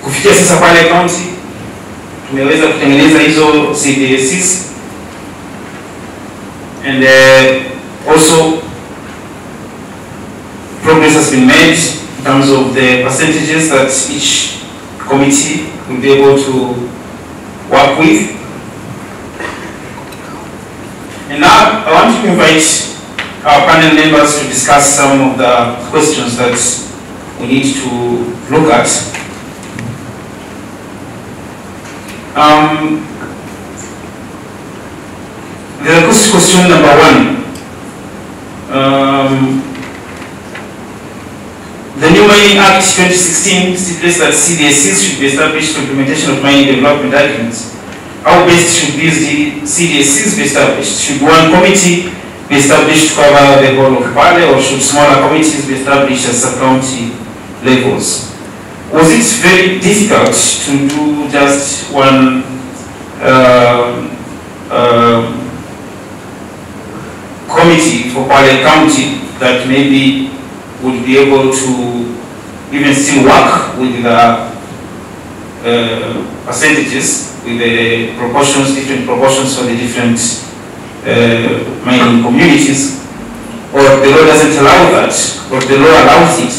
Kufikia sasa Kwale County tumeweza kutengeneza hizo CDSs, and also progress has been made in terms of the percentages that each committee will be able to work with. And now I want to invite our panel members to discuss some of the questions that we need to look at. The question number one. The new Mining Act 2016 stipulates that CDSs should be established for implementation of mining development agreements. How best should these CDSs be established? Should one committee be established to cover the whole of Kwale, or should smaller committees be established at sub-county levels? Was it very difficult to do just one committee for Kwale County that maybe would be able to even still work with the percentages, with the proportions, different proportions for the different mining communities, or the law doesn't allow that, or the law allows it?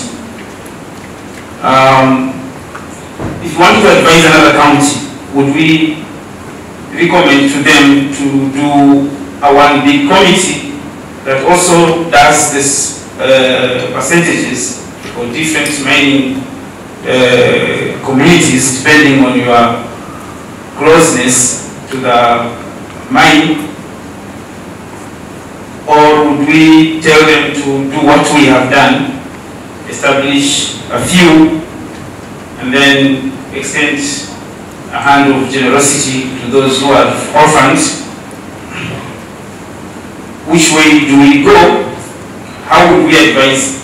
If you want to advise another county, would we recommend to them to do a one big committee that also does this percentages for different mining communities depending on your closeness to the mine? Or would we tell them to do what we have done, establish a few, and then extend a hand of generosity to those who are orphans? Which way do we go? How would we advise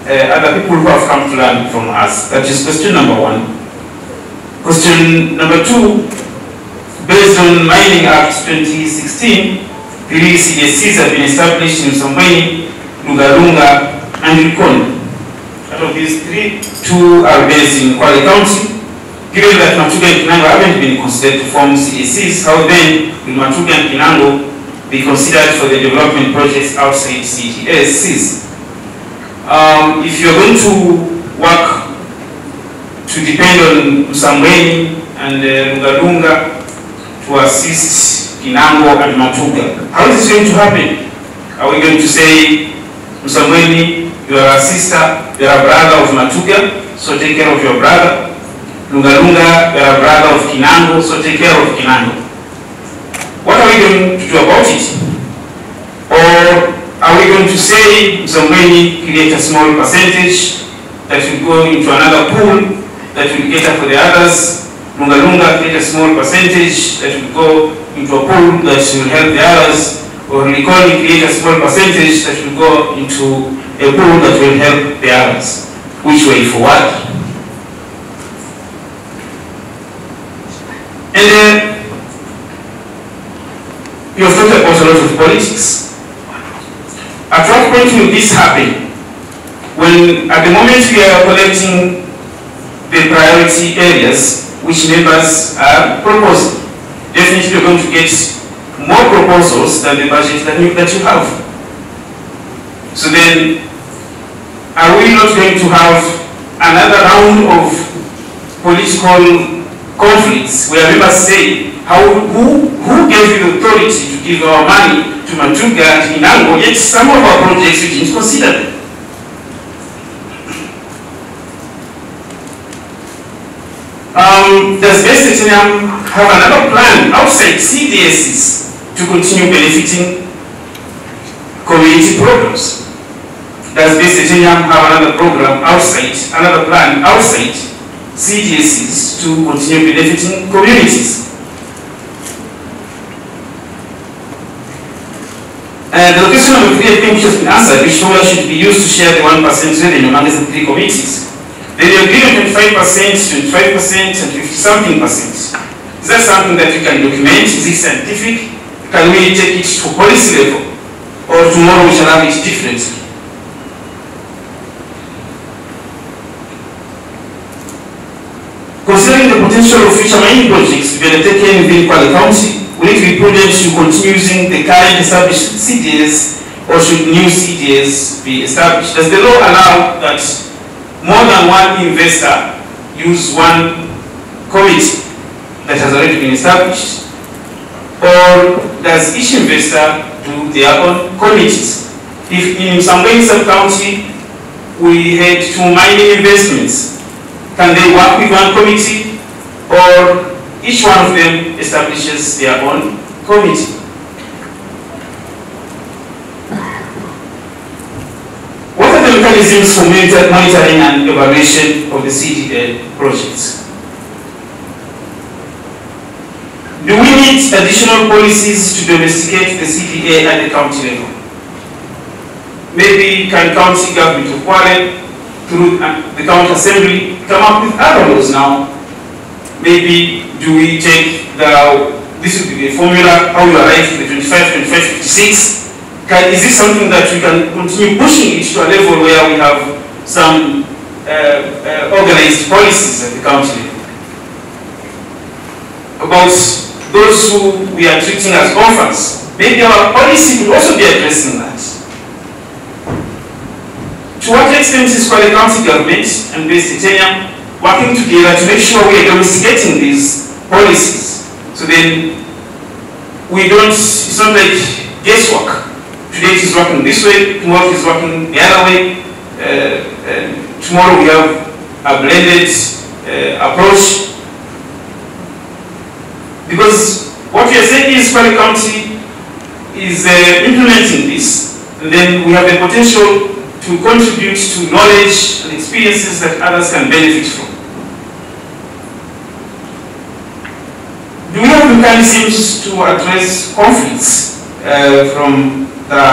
other people who have come to learn from us? That is question number one. Question number two, based on Mining Act 2016, three CDSs have been established in Sombweni, Lugalunga, and Likoni. Out of these three, two are based in Kwale County. Given that Matuga and Kinango haven't been considered to form CDSs, how then will Matuga and Kinango be considered for the development projects outside CDSs? If you're going to work to depend on Sombweni and Lugalunga to assist Kinango and Matuga, how is this going to happen? Are we going to say, Sombweni, you are a sister, you are a brother of Matuga, so take care of your brother. Lugalunga, you are a brother of Kinango, so take care of Kinango. What are we going to do about it? Or are we going to say, Sombweni, create a small percentage that will go into another pool that will cater for the others? Lugalunga, create a small percentage that will go into a pool that will help the others? Or Likoni, create a small percentage that will go into a pool that will help the others? Which way forward? And you have talked about a lot of politics. At what point will this happen? When at the moment we are collecting the priority areas which members are proposing, definitely you're going to get more proposals than the budget that you have. So then, are we not going to have another round of political conflicts where members say, who gave you the authority to give our money to Matuga and Kinango, yet some of our projects we didn't consider them? Does Titanium have another plan outside CDSs to continue benefiting community programs? Does Titanium have another program outside, another plan outside CDSs to continue benefiting communities? The location number 3, I think, has been answered, which formula should be used to share the 1% revenue among the three committees. Then you agree on 25%, 25%, and 50-something%. Is that something that we can document? Is it scientific? Can we take it to policy level? Or tomorrow we shall have it differently? potential of future mining projects to be undertaken within Kwale County, will it be prudent to continue using the current established CDAs, or should new CDAs be established? Does the law allow that more than one investor use one committee that has already been established? Or does each investor do their own committees? If in some way in some county we had two mining investments, can they work with one committee, or each one of them establishes their own committee? What are the mechanisms for monitoring and evaluation of the CDA projects? Do we need additional policies to domesticate the CDA at the county level? Maybe can county government of Kwale, through the county assembly, come up with other laws now? Maybe do we take this would be the formula, how you arrive to the 25, 55, 56? Is this something that we can continue pushing it to a level where we have some organized policies at the county level? About those who we are treating as orphans, maybe our policy could also be addressing that. To what extent is Kwale County government and Base Titanium working together to make sure we are domesticating these policies? So then we don't, it's not like guesswork. Today it is working this way, tomorrow it is working the other way, tomorrow we have a blended approach. Because what we are saying is Kwale County is implementing this, and then we have the potential to contribute to knowledge and experiences that others can benefit from. Do we have mechanisms to address conflicts from the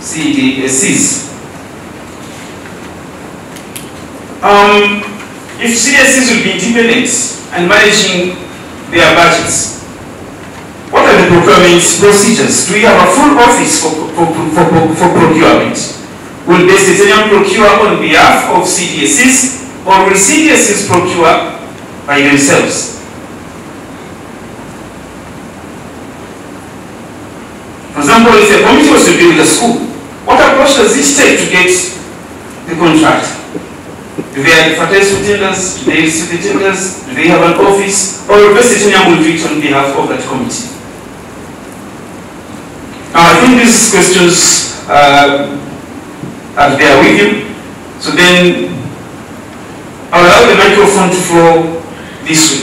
CDSCs? If CDSCs will be independent and managing their budgets, what are the procurement procedures? Do we have a full office for procurement? Will Base Titanium procure on behalf of CDSCs, or will CDSCs procure by themselves? For example, if a committee was to build a school, what approach does it take to get the contract? Do they advertise for tenders? Do they receive the tenders? Do they have an office? Or Base Titanium will do it on behalf of that committee? Now, I think these questions are there with you. So then, I'll allow the microphone to flow this way.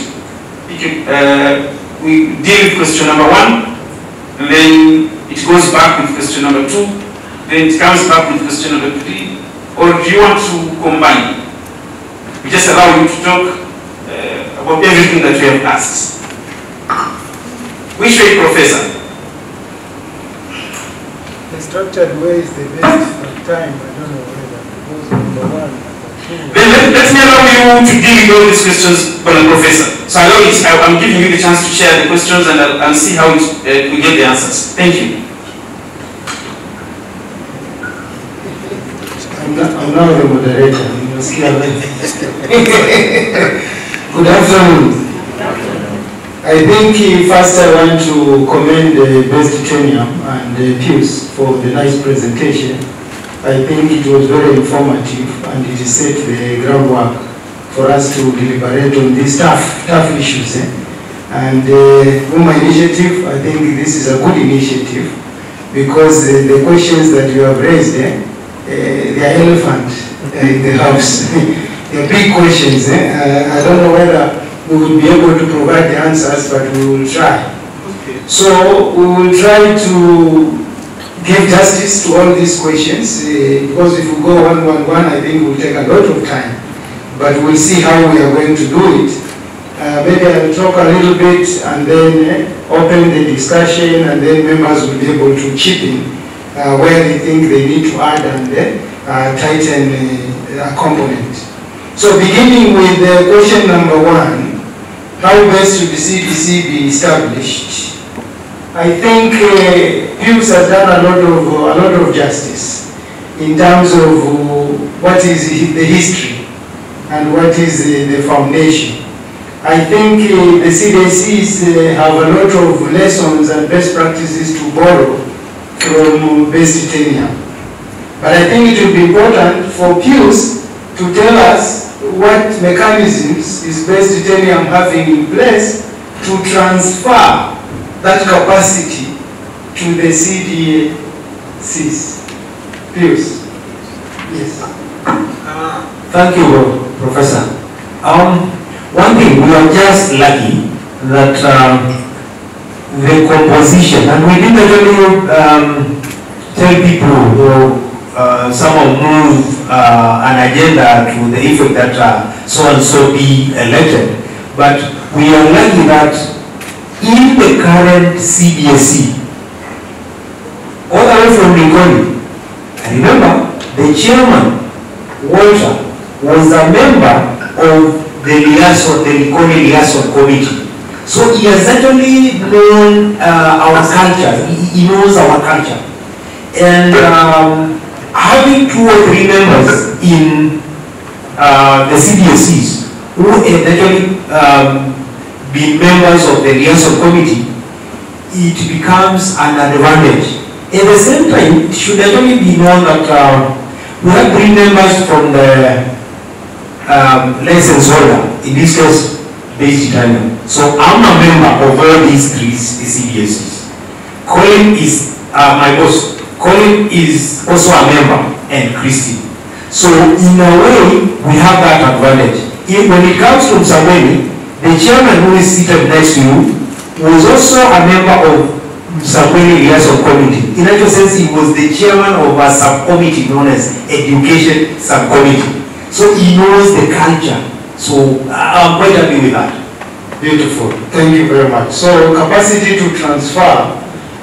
We deal with question number 1, and then it goes back with question number 2, then it comes back with question number 3, or do you want to combine? We just allow you to talk about everything that you have asked. Which way, Professor? The structured way is the best for time. I don't know whether because number 1, number 2. Then let me allow you to deal with all these questions, Professor. So I'm giving you the chance to share the questions and see how we get the answers. Thank you. I'm now the moderator. Good afternoon. I think first I want to commend Base Titanium and Pius for the nice presentation. I think it was very informative and it set the groundwork for us to deliberate on these tough issues. And UMA initiative, I think this is a good initiative because the questions that you have raised, they are elephant in the house. They are big questions. I don't know whether we will be able to provide the answers, but we will try. Okay. So we will try to give justice to all these questions because if we go one, I think it will take a lot of time. But we'll see how we are going to do it. Maybe I'll talk a little bit and then open the discussion, and then members will be able to chip in where they think they need to add and tighten a component. So beginning with question number 1, how best should the CDC be established? I think Pius has done a lot of justice in terms of what is the history and what is the foundation. I think the CDCs have a lot of lessons and best practices to borrow from best tenure. But I think it will be important for Pius to tell us what mechanisms is best tenure having in place to transfer that capacity to the CDCs. Pius. Yes. Thank you, Professor. One thing, we are just lucky that the composition, and we didn't really tell people, some of move an agenda to the effect that so and so be elected, but we are lucky that in the current CBSE, all the way from Likoni, I remember the chairman, Walter, was a member of the Likoni Liaison Committee. So he has actually known our culture, he knows our culture. And having 2 or 3 members in the CDSCs who have actually been members of the Liaison Committee, it becomes an advantage. At the same time, it should actually be known that we have 3 members from the license holder, in this case, based Italian. So I'm a member of all these 3 CBSCs. Colin is my boss. Colin is also a member, and Christine. So in a way, we have that advantage. When it comes to Msambweni, the chairman who is seated next to you was also a member of Msambweni Liaison Committee. In actual sense, he was the chairman of a subcommittee known as Education Subcommittee. So he knows the culture. So I'm quite happy with that. Beautiful. Thank you very much. So capacity to transfer,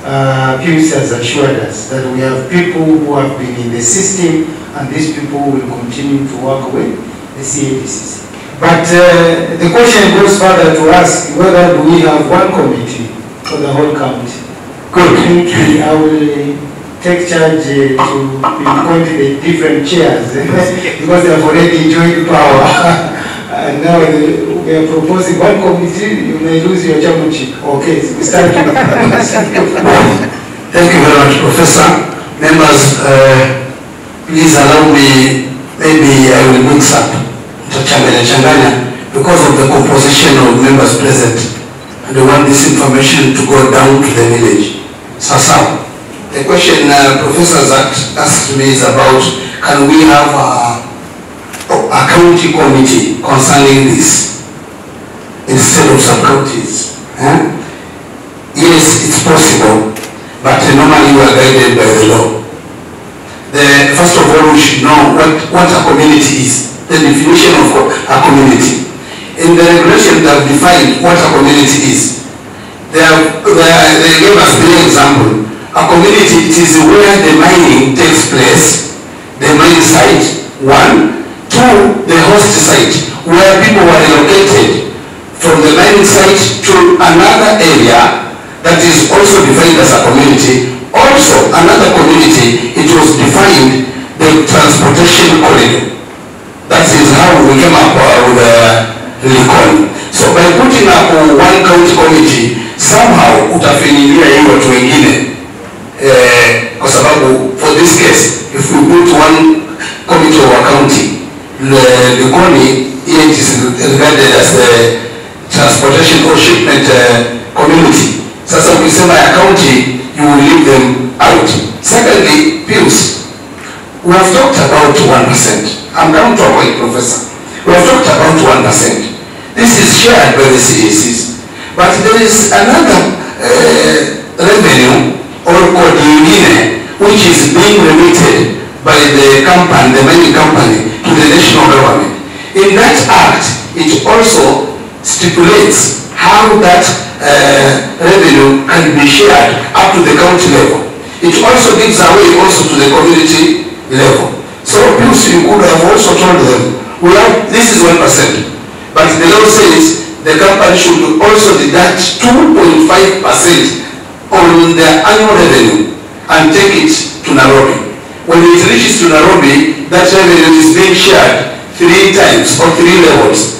Pius has assured us that we have people who have been in the system, and these people will continue to work with the CADCs. But the question goes further to ask whether do we have one committee for the whole county. Good. I will take charge to appoint the different chairs because they have already enjoyed power. And now we are proposing one committee, you may lose your chairmanship. Okay, so we start with Thank you very much, Professor. Members, please allow me, maybe I will mix up Changanya because of the composition of members present. And I want this information to go down to the village. Sasa, the question Professor asked me is about, can we have a county committee concerning this instead of sub-counties? Yes, it's possible, but normally we are guided by the law. First of all, we should know what a community is, the definition of a community. In the regulation, they have defined what a community is. They gave us 3 examples. A community, it is where the mining takes place, the mine site, 1. 2, the host site, where people were relocated from the mining site to another area that is also defined as a community. Also, another community, it was defined the transportation corridor. That is how we came up with Likoni. So by putting up one county committee, somehow utafinyilia hii watu wengine. Kwa sababu, for this case, if we put one committee of a county, Likoni, it is regarded as the transportation or shipment community. Sasa ukisema ya county, you will leave them out. Secondly, Pius, we have talked about 1%. I'm down to a point, Professor. We have talked about 1%. This is shared by the CDCs. But there is another revenue or code which is being remitted by the company, the mining company, to the national government. In that act, it also stipulates how that revenue can be shared up to the county level. It also gives away also to the community level. So you could have also told them, this is 1%, but the law says the company should also deduct 2.5% on their annual revenue and take it to Nairobi. When it reaches to Nairobi, that revenue is being shared 3 times or 3 levels.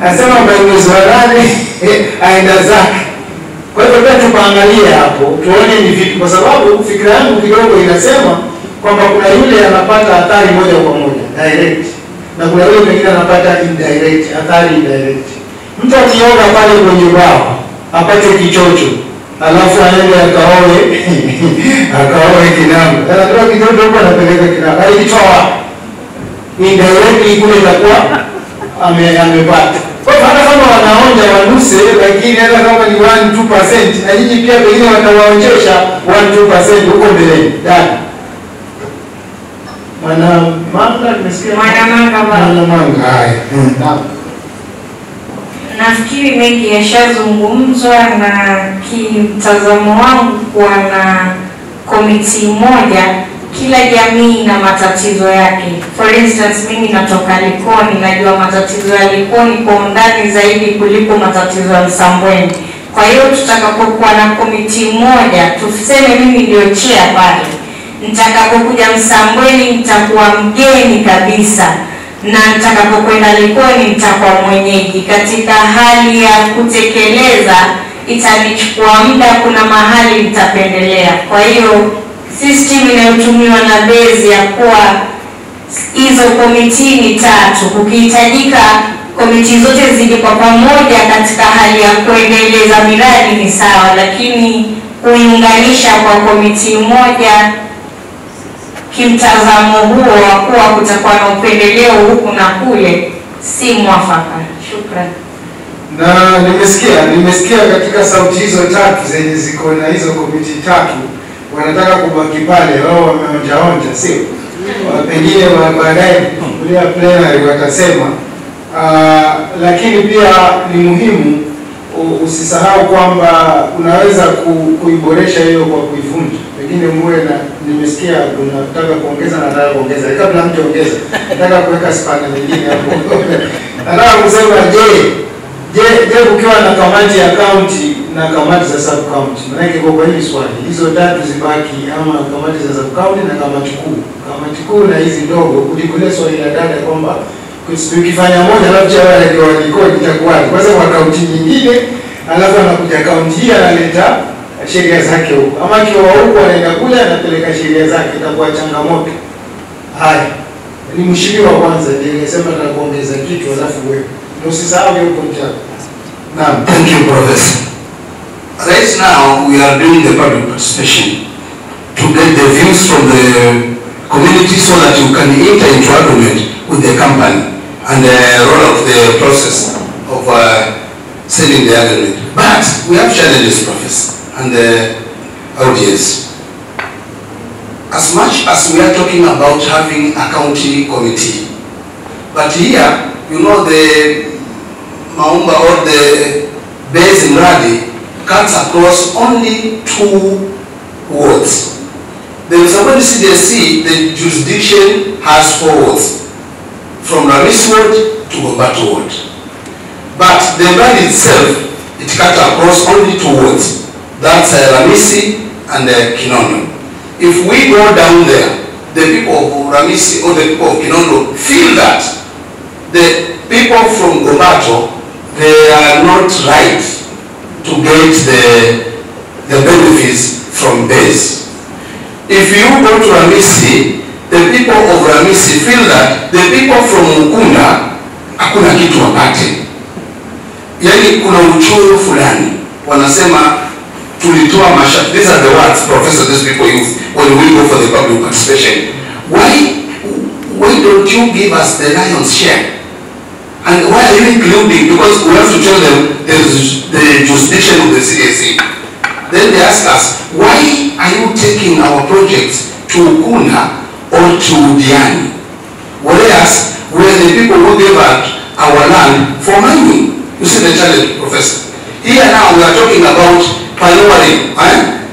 Anasema mwezi wa 8 aenda zake. Kwa hivyo pia tupaangalie hapo, tuone ni vipi, kwa sababu fikra yangu kidogo inasema kwamba kuna yule anapata athari moja kwa moja, direct. Na kuna yule mwingine anapata indirect, athari indirect. Mtu akioga pale kwenye bao, apate kichocho, alafu aende akaoe kinambo. Anatoa kichocho huko anapeleka kinambo. Alikitoa indirectly kule itakuwa amepata. Kwa hivyo hata kama wanaonja wanuse, lakini hata kama ni 1-2%, na nyinyi pia pengine watawaonjesha 1-2% huko mbeleni. Dada. Mwanamanga nimesikia. Mwanamanga haya. Nafikiri mengi yashazungumzwa, na kimtazamo wangu kuwa na komiti moja, kila jamii na matatizo yake. For instance, mimi natoka Likoni, najua matatizo ya Likoni kwa undani zaidi kuliko matatizo ya Msambweni. Kwa hiyo tutakapokuwa na komiti moja, tuseme mimi ndio chair pale, nitakapokuja Msambweni nitakuwa mgeni kabisa, na nitakapokwenda Likoni nitakuwa mwenyeji. Katika hali ya kutekeleza itanichukua muda, kuna mahali nitapendelea. Kwa hiyo system inayotumiwa na base ya kuwa hizo komiti ni 3, ukihitajika komiti zote zije kwa pamoja katika hali ya kuendeleza miradi ni sawa, lakini kuunganisha kwa komiti moja kimtazamo huo wa kuwa kutakuwa na upendeleo huku na kule si mwafaka. Shukrani. Na nimesikia katika sauti hizo 3 zenye ziko na hizo komiti 3 wanataka kubaki pale, wao wameonja, sio? Pengine baadaye kulia plenary watasema. Lakini pia ni muhimu usisahau kwamba unaweza kuiboresha hiyo kwa kuivunja. Pengine muwe na, nimesikia unataka kuongeza na nataka kuongeza. Kabla mtu ongeza, nataka kuweka spana nyingine hapo. Nataka kusema je ukiwa na kamati ya county na kamati za sub county, maana kwa hili swali hizo 3 zibaki, ama kamati za sub county na kamati kuu na hizi ndogo, kulikule swali la dada kwamba tukifanya moja alafu chawa ya kodi itakuwaje? Kwanza kwa kaunti nyingine, alafu anakuja kaunti hii analeta sheria zake huko, ama kiwa huko anaenda kule anapeleka sheria zake, itakuwa changamoto. Haya, ni mshiriki wa kwanza ndiye anasema atakuongeza kitu, alafu wewe usisahau hiyo contract. Now, thank you, Professor. Right now, we are doing the public participation to get the views from the community so that you can enter into agreement with the company and roll out the process of selling the agreement. But we have challenges, Professor, and the audience. As much as we are talking about having a county committee, but here, you know, the Maumba or the base in Radi cuts across only 2 wards. The Msambweni CDSC, the jurisdiction has 4 wards, from Ramisi ward to Gombato ward. But the Radi itself, it cuts across only 2 wards. That's Ramisi and Kinondo. If we go down there, the people of Ramisi or the people of Kinondo feel that the people from Gombato, they are not right to get the benefits from base. If you go to Ramisi, the people of Ramisi feel that the people from Mukunda hakuna kitu wapate. Yani kuna uchuru fulani. Wanasema tulitoa masharti. These are the words, Professor, these people use when we go for the public participation. Why don't you give us the lion's share? And why are you including? Because we have to tell them there's the jurisdiction of the CAC. Then they ask us, why are you taking our projects to Ukunda or to Diani? Whereas we are the people who gave out our land for mining. You see the challenge, Professor. Here now we are talking about pioneering,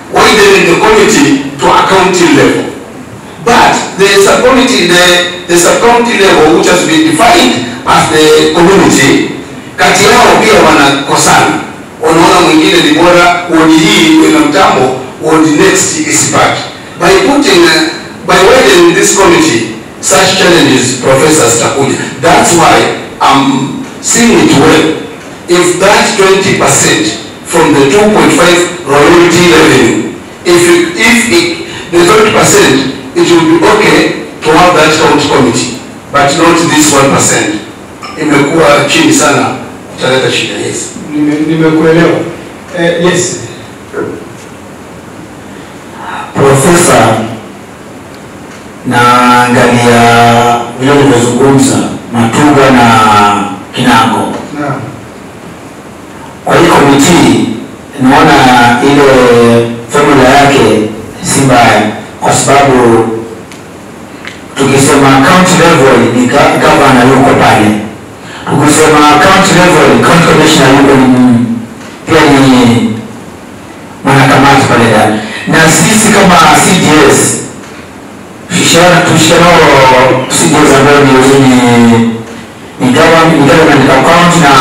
widening the committee to a county level. But the subcommittee, the sub-county level, which has been defined as the community, kati yao pia wanakosana. Wanaona mwingine ni bora wodi hii ina mtambo, wodi next isipate. By widening this committee, such challenges, Professor, takuja. That's why sing it well. If that 20% from the 2.5 royalty revenue, the 30%, it will be okay to have that county committee, but not this 1%. Imekuwa chini sana, utaleta shida. Yes. Nimekuelewa. Yes. Profesa, naangalia vile nimezungumza Matuga na Kinango. Naam. Kwa hiyo komiti naona ile formula yake si mbaya, kwa sababu tukisema county level ni governor yuko pale, tukisema county level county commissioner yuko pia ni mwanakamati pale ndani, na sisi kama CDS tushikano CDS ambayo ni government account na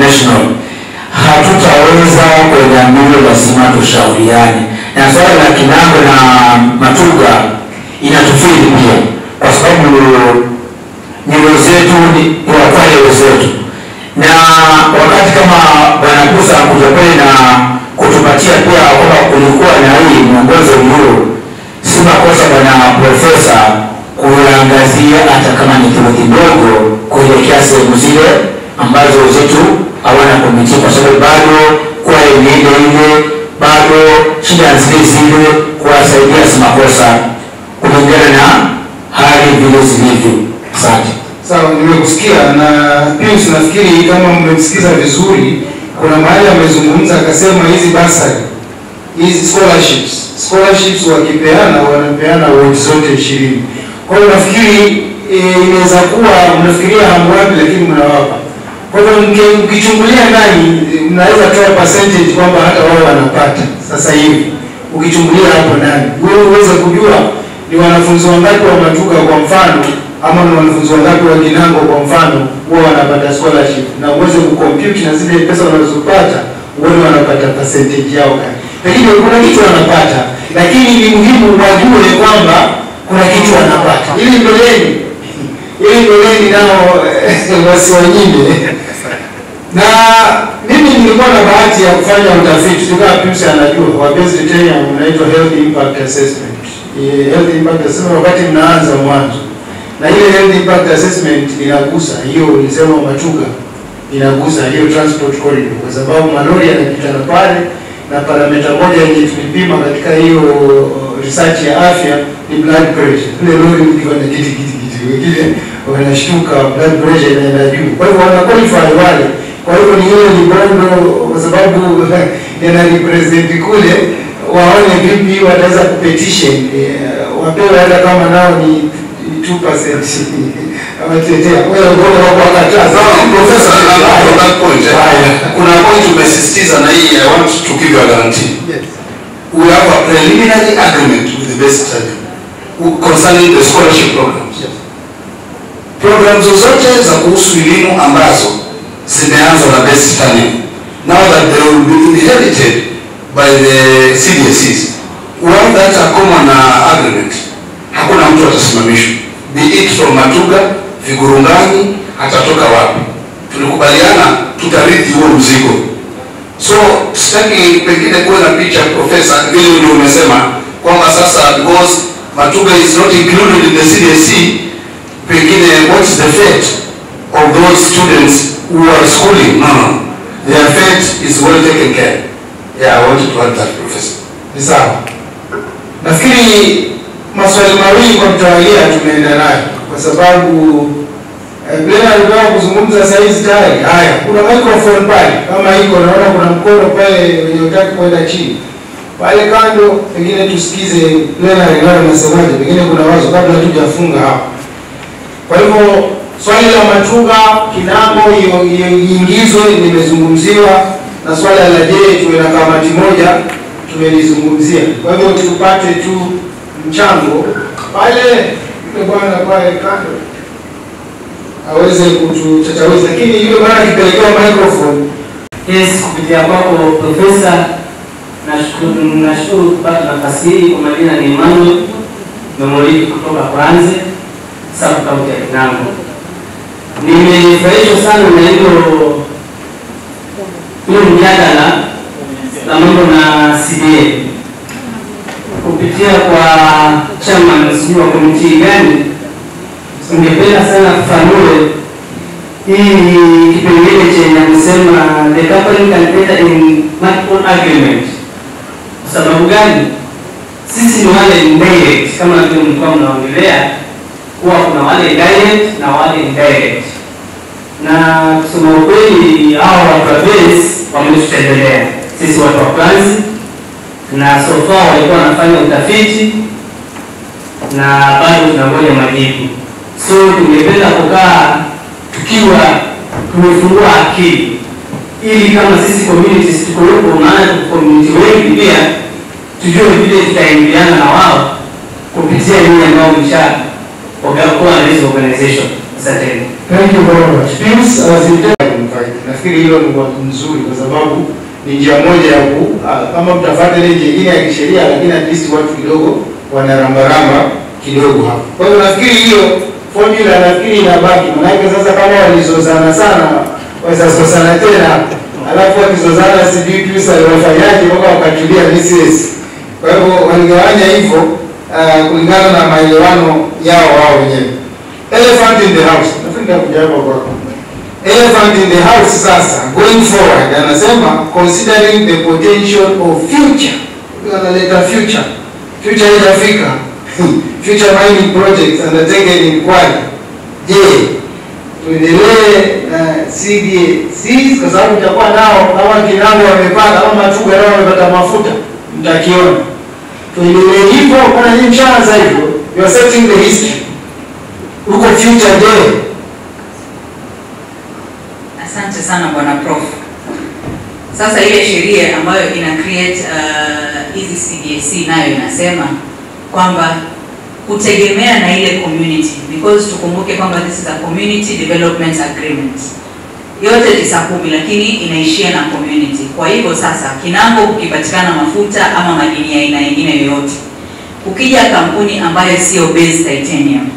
national, hatutaweza kwenda mbele, lazima tushauriane. Na swala la Kinango na Matuga inatufili pia, kwa sababu nyimbo zetu ni kwa Kwale zetu, na wakati kama wanakusa kuja pale na kutupatia pia kwamba kulikuwa na hii mwongozo huo, si makosa bwana profesa kuangazia hata kama ni kitu kidogo kuelekea sehemu zile ambazo zetu hawana komiti, kwa sababu bado kwa ile bado shida zile kuwasaidia si makosa kulingana na hali vile zilivyo. Asante. Sawa, nimekusikia na pia nafikiri kama mmemsikiza vizuri, kuna mahali amezungumza akasema hizi basari, hizi scholarships wakipeana wanapeana wodi zote 20. Kwa hiyo nafikiri inaweza kuwa mnafikiria hamwapi lakini mnawapa. Kwa hiyo ukichungulia ndani mnaweza toa percentage kwamba hata wao wanapata. Sasa hivi ukichungulia hapo ndani wewe uweze kujua ni wanafunzi wangapi wa Matuga kwa mfano, ama ni wanafunzi wangapi wa Kinango kwa mfano wao wanapata scholarship, na uweze kucompute na zile pesa wanazopata wao wanapata percentage yao gani. Lakini kuna kitu wanapata, lakini ni muhimu wajue kwamba kuna kitu wanapata. Ili ndoleni nao wasiwanyime. Na mimi nilikuwa na bahati ya kufanya utafiti, tukawa Pius anajua wa based tenure unaitwa health impact assessment. Health impact assessment wakati mnaanza mwanzo. Na ile health impact assessment inagusa hiyo ulisema Matuga, inagusa hiyo transport corridor, kwa sababu malori yanapita pale na parameter moja yenye tulipima katika hiyo research ya afya ni blood pressure. Ile lori ikiwa na kiti wengine wanashtuka, blood pressure inaenda juu. Kwa hivyo wana qualify wale. Kwa hivyo ni ile libondo, kwa sababu yana represent kule, waone vipi wataweza kupetition wapewe hata kama nao ni 2% awatetea. Wewe bora wakataza. Professor, on that point, kuna point umesisitiza na hii I want to give you a guarantee. Yes. We have a preliminary agreement with the best study concerning the scholarship programs. Yes. Programs zote za kuhusu elimu ambazo zimeanzwa na best study, now that they will be inherited by the CDSCs, we have that a common agreement. Hakuna mtu atasimamishwa, be it from Matuga, Vigurungani, atatoka wapi. Tulikubaliana tutarithi huo mzigo. So sitaki pengine kuwe na picha professor vile ndio umesema kwamba sasa because Matuga is not included in the CDSC, pengine what is the fate of those students who are schooling? No. Their fate is well taken care. Yeah, I wanted to add that, Professor. Ni sawa. Nafikiri maswali mawili kwa mtawalia tumeenda nayo, kwa sababu bila alikuwa kuzungumza saizi tayari. Haya, kuna microphone pale kama iko, naona kuna mkono pale wenye utaki kwenda chini pale kando, pengine tusikize Lena leo anasemaje, pengine kuna wazo kabla hatujafunga hapa. Kwa hivyo swali la Matuga, Kinango iingizwe nimezungumziwa, na swali la je tuwe na kamati moja tumelizungumzia. Kwa hivyo tupate tu mchango pale bwana pale kando aweze kutuchachaweza, lakini yule bwana akipelekewa microphone. Yes, kupitia kwako Profesa, nashukuru kupata nafasi hii. Kwa majina ni Emmanuel Memoliki kutoka Kwanze, sub-county ya Kinango. Nimefurahishwa sana na hilo mjadala na mambo na CBA kupitia kwa chairman sijui wa komiti gani. Ningependa sana kufanue hii kipengele chenye kusema the company can enter in multiple agreement. Kwa sababu gani? Sisi ni wale indirect, kama vile mlikuwa mnaongelea kuwa kuna wale direct na wale indirect. Na kusema ukweli hao watu wa base wametutembelea sisi watu wa plans, na so far walikuwa wanafanya utafiti na bado tunangoja majibu. So tungependa kukaa tukiwa tumefungua akili ili kama sisi communities tuko huko, maana community wengi pia tujue vile tutaingiliana na wao kupitia ile ambao msha wakakuwa na hizo organization. Asante. Thank you very much. Nafikiri hilo ni wazo nzuri kwa sababu ni njia moja ya kama mtafuata ile nyingine ya kisheria, lakini at least watu kidogo wanarambaramba kidogo hapo. Kwa hiyo nafikiri hiyo formula nafikiri inabaki. Maana sasa kama walizozana sana wasazozana tena, alafu wakizozana sijui Pius aliwafanyaje mpaka wakatulia misses. Kwa hivyo waligawanya hivyo kulingana na maelewano yao wao wenyewe. Elephant in the house. Nafikiri kujapa kwa elephant in the house sasa going forward anasema considering the potential of future. Analeta future haijafika. Future mining projects undertaken in Kwale. Je, tuendelee na CDA kwa sababu tutakuwa nao kama kinango wamepata kama matuga nao wamepata mafuta mtakiona. Tuendelee hivyo kuna nini mshaanza hivyo? You are setting the history. Uko future je? Asante sana bwana Prof. Sasa ile sheria ambayo ina create hizi CDAC nayo inasema kwamba kutegemea na ile community, because tukumbuke kwamba this is a community development agreement. Yote 910 lakini inaishia na community. Kwa hivyo sasa Kinango kukipatikana mafuta ama madini ya aina nyingine yoyote, ukija kampuni ambayo sio base titanium,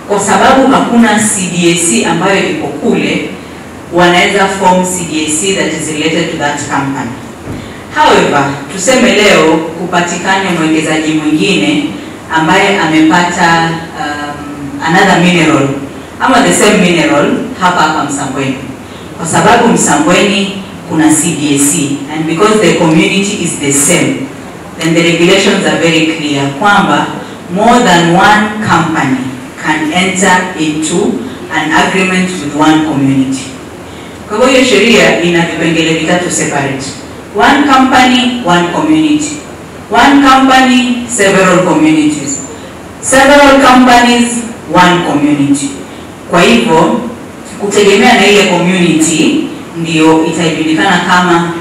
kwa sababu hakuna CDAC ambayo iko kule, wanaweza form CDAC that is related to that company. However, tuseme leo kupatikane mwekezaji mwingine ambaye amepata another mineral ama the same mineral hapa Msambweni. Kwa sababu Msambweni kuna CDAC and because the community is the same, then the regulations are very clear kwamba more than one company can enter into an agreement with one community. Kwa hiyo sheria ina vipengele vitatu separate. One company, one community. One company, several communities. Several companies, one community. Kwa hivyo, kutegemea na ile community, ndio itajulikana kama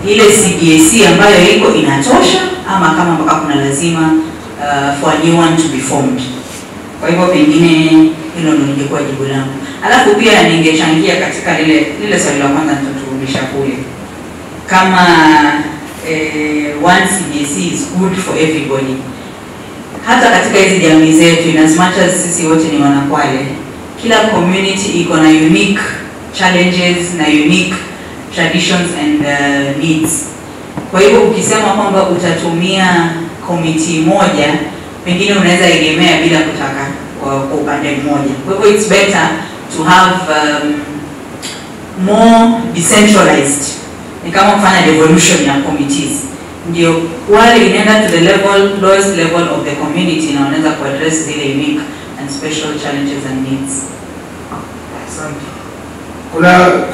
ile CDAC ambayo iko inatosha, ama kama mpaka kuna lazima for a new one to be formed. Kwa hivyo pengine hilo ndio lingekuwa jibu langu. Alafu pia ningechangia katika lile swali la kwanza nitaturudisha kule. Kama one CDAC is good for everybody. Hata katika hizi jamii zetu, in as much as sisi wote ni Wanakwale, kila community iko na unique challenges na unique traditions and needs. Kwa hivyo ukisema kwamba utatumia committee moja, pengine unaweza egemea bila kutaka kwa upande mmoja. Kwa hivyo it's better to have more decentralized. Ni kama kufanya devolution ya committees. Ndio wale inaenda to the lowest level of the community na wanaweza kuaddress zile unique and special challenges and needs. Asante.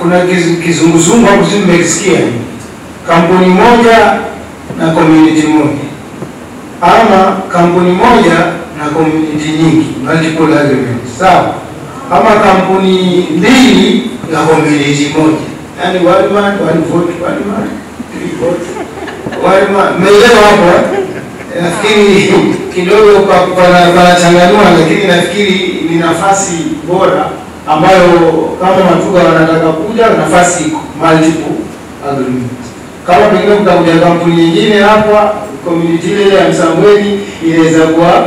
Kuna kizunguzungu hapo sisi mmesikia. Kampuni moja na community moja. Ama kampuni moja na community nyingi, multiple agreements. Sawa? Ama kampuni mbili na community moja. Yaani one man, one vote, one man, three votes. Mmeelewa hapo? Nafikiri kidogo panachanganua, lakini nafikiri ni nafasi bora ambayo kama Matuga wanataka kuja, nafasi iko multiple agreements. Kama pengine kutakuja kampuni nyingine hapa, community ile ya Msambweni inaweza kuwa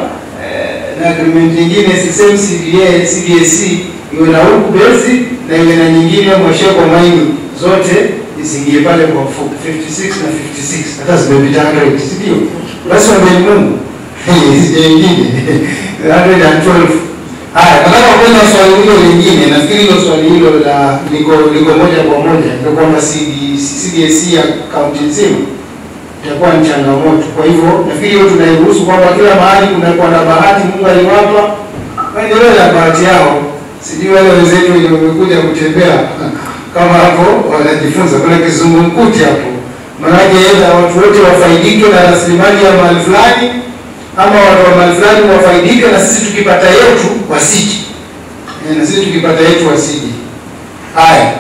na agreement nyingine, same CDAC iwe na huku basic na iwe na nyingine mwashia kwa maini zote isingie pale kwa 56 na 56 hata zimepita 100 sio basi wa Mungu nyingine 112. Haya, nataka kwenda swali hilo lingine. Nafikiri hilo swali hilo la liko moja kwa moja ndio kwamba CDSC ya kaunti nzima itakuwa ni changamoto. Kwa hivyo nafikiri hiyo tunairuhusu kwamba kila mahali kunakuwa na bahati Mungu aliwapa, waendelee na bahati yao. Sijui wale wenzetu wamekuja kutembea kama hapo wanajifunza kuna kizungumkuti hapo. Maana yake watu wote wafaidike na rasilimali ya mahali fulani, ama watu wa mahali fulani wafaidike na sisi tukipata yetu wasije. Na sisi tukipata yetu wasije. Haya.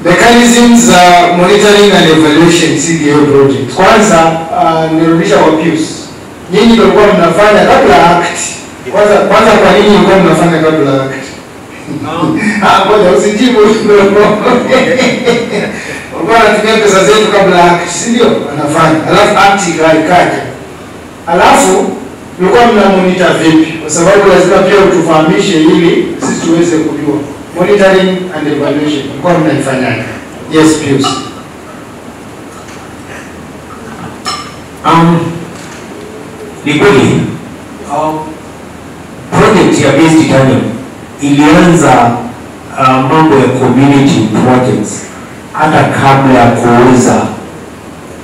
Mechanisms za monitoring and evaluation CDA project. Kwanza nirudisha kwa Pius. Nyinyi ndio mlikuwa mnafanya kabla act. Kwanza kwa nini mlikuwa mnafanya kabla act? Ngoja usijibu. Mbona tunatumia pesa zetu kabla act, si ndio? Anafanya. Alafu act ikaja. Alafu mlikuwa mna monitor vipi? Kwa sababu lazima pia utufahamishe ili sisi tuweze kujua. Monitoring and evaluation. Mlikuwa mnaifanyaje? Yes, Pius. Ni kweli project ya Based Italian ilianza mambo ya community projects hata kabla ya kuuza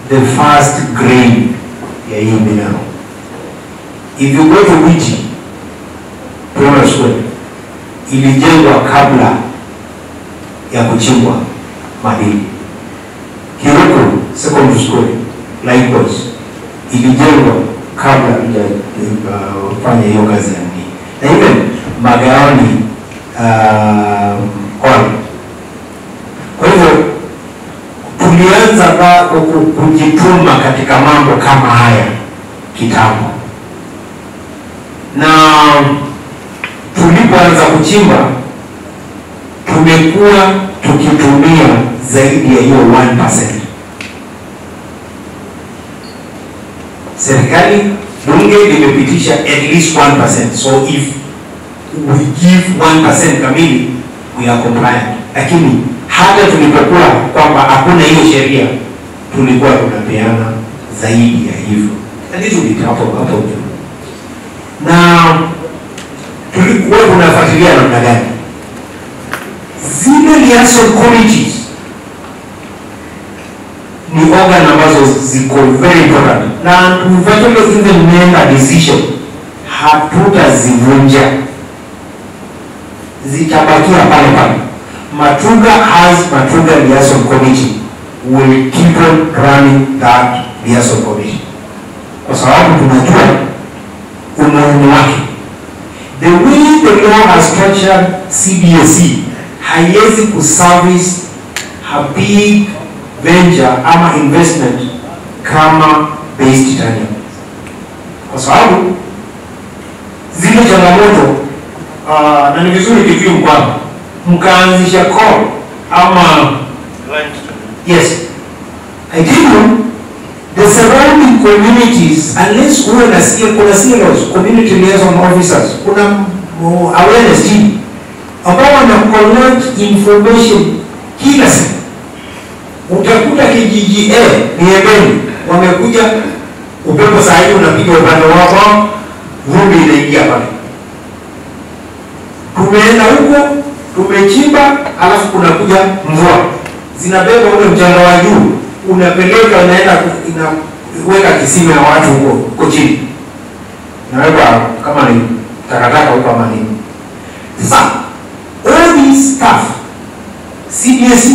the first grain ya hii mineral. If you go to Witi primary school, ilijengwa kabla ya kuchimbwa madini. Kiruku secondary school likewise ilijengwa kabla ya kufanya hiyo kazi ya mimi. Na even Magaoni Kwale. Kwa hivyo tulianza kujituma katika mambo kama haya kitambo, na tulipoanza kuchimba tumekuwa tukitumia zaidi ya hiyo 1%. Serikali bunge limepitisha at least 1%, so if we give 1% kamili we are compliant. Lakini hata tulipokuwa kwamba hakuna hiyo sheria tulikuwa tunapeana zaidi ya hivyo. Hadi tulitapo hapo. Na tulikuwa tunafuatilia namna gani zile liaison committees ni organ ambazo ziko very important, na tuvacho even make a decision hatutazivunja, zitabakia pale pale. Matuga has Matuga liaison committee will keep on running that liaison committee kwa sababu tunajua umuhimu wake. The way the law has structured CDSC haiwezi kuservice a big venture ama investment kama Based Italian, kwa sababu zile changamoto na ni vizuri kifimu kwamba mkaanzisha call ama yes, I tell you the surrounding communities, unless kuna CLOs, community liaison officers, kuna awareness team ambao wana collect information kila siku. Utakuta kijiji ni Ebeni wamekuja, upepo saa hii unapiga upande wao, vumbi inaingia pale. Tumeenda huko, tumechimba, alafu kunakuja mvua, zinabeba ule mchanga wa juu, unapeleka unaenda inaweka kisima ya watu huko chini, naweka kama ni takataka huko kama nini. Sasa all this stuff CDSC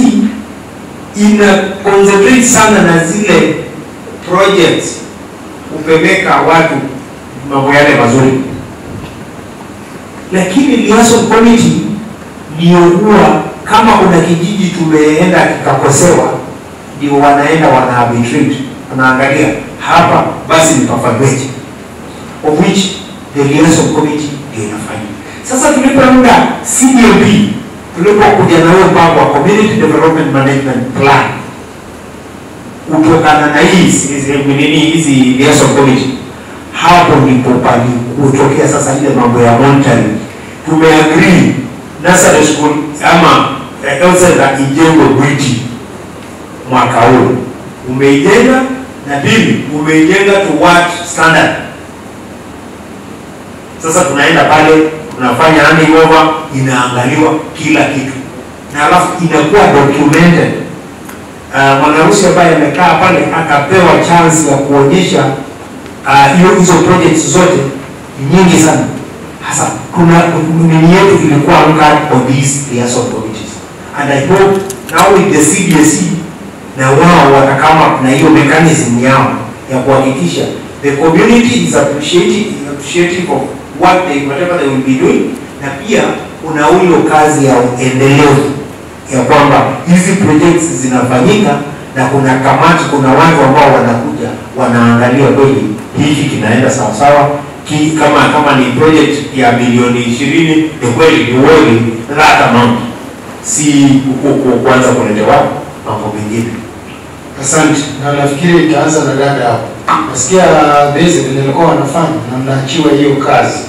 ina concentrate sana na zile projects kupeleka watu mambo yale mazuri, lakini liaison committee ndio huwa kama kuna kijiji tumeenda kikakosewa, ndio wanaenda wana arbitrate, wanaangalia hapa basi nipafadweje, of which the liaison committee ndio inafanya. Sasa tulipoenda CDMP, tulipokuja na huo mpango wa community development management plan kutokana na hizi liaison committee, hapo ndipo pali kutokea sasa ile mambo ya monitoring. Tumeagree nursery school ama health center ijengwe Bwiti mwaka huu. Umeijenga, na pili umeijenga to what standard? Sasa tunaenda pale, tunafanya handing over, inaangaliwa kila kitu, na alafu inakuwa documented. Mwanarusi ambaye amekaa pale akapewa chance ya kuonyesha hizo projects zote nyingi sana. Hasa kuna nini yetu ilikuwa anchored on these liaison committees, and I hope now with the CBSE na wao watakama na hiyo mechanism yao ya kuhakikisha the community is appreciative of whatever they will be doing, na pia kuna ule kazi ya endelevu ya kwamba hizi projects zinafanyika, na kuna kamati, kuna watu ambao wanakuja wanaangalia kweli hiki kinaenda sawa sawa. Kama ni project ya milioni 20 ni kweli that amount, si kuanza kuletewa mambo mengine. Asante. Na nafikiri itaanza na dada hapo. Nasikia base nilikuwa wanafanya na mnaachiwa hiyo kazi.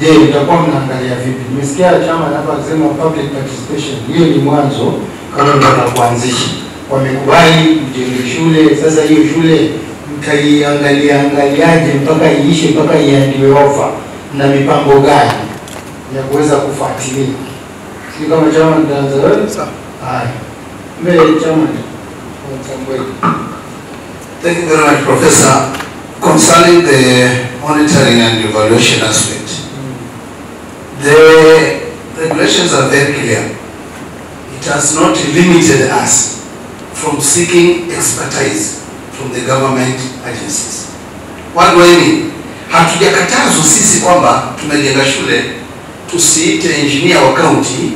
Je, mtakuwa mnaangalia vipi? Nimesikia chama hapa kusema public participation. Hiyo ni mwanzo kama mnataka kuanzisha. Wamekubali mjenge shule, sasa hiyo shule mtaiangaliaje mpaka iishe, mpaka iandiwe ofa, na mipango gani ya kuweza kufuatilia? Si kama chama mtaanza wewe? Haya. Mbele chama. Thank you very much, Professor. Concerning the monitoring and evaluation aspect, the regulations are very clear. It has not limited us from seeking expertise from the government agencies. What do I mean? Hatujakatazwa sisi kwamba tumejenga shule tusiite engineer wa county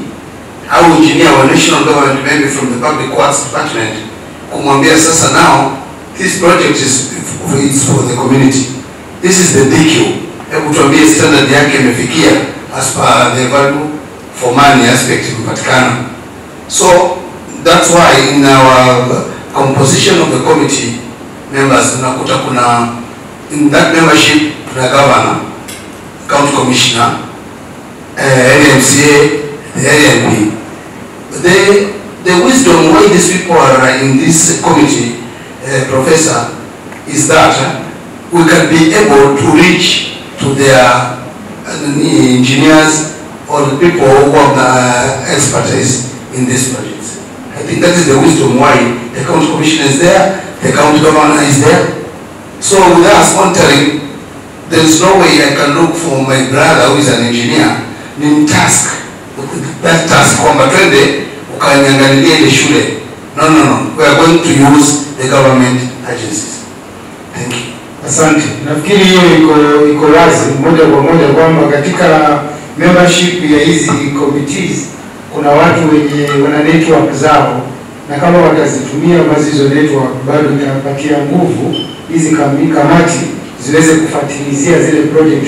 au engineer wa national government, maybe from the public works department, kumwambia sasa now this project is for the community. This is the DQ. Hebu tuambie standard yake imefikia as per the value for money aspect imepatikana. So that's why in our composition of the committee members tunakuta kuna in that membership kuna governor, county commissioner, NMCA, the LNP. The wisdom why these people are in this committee, Professor, is that we can be able to reach to their engineers or the people who have expertise in this project. I think that is the wisdom why the county commissioner is there, the county governor is there. So with us monitoring, there is no way I can look for my brother who is an engineer in task. That task kwamba twende ukaniangalilia ile shule. No. We are going to use the government agencies. Thank you. Asante. Nafikiri hiyo iko wazi moja kwa moja kwamba katika membership ya hizi committees kuna watu wenye wana network zao, na kama watazitumia basi hizo network bado itapatia nguvu hizi kamati ziweze kufuatilizia zile project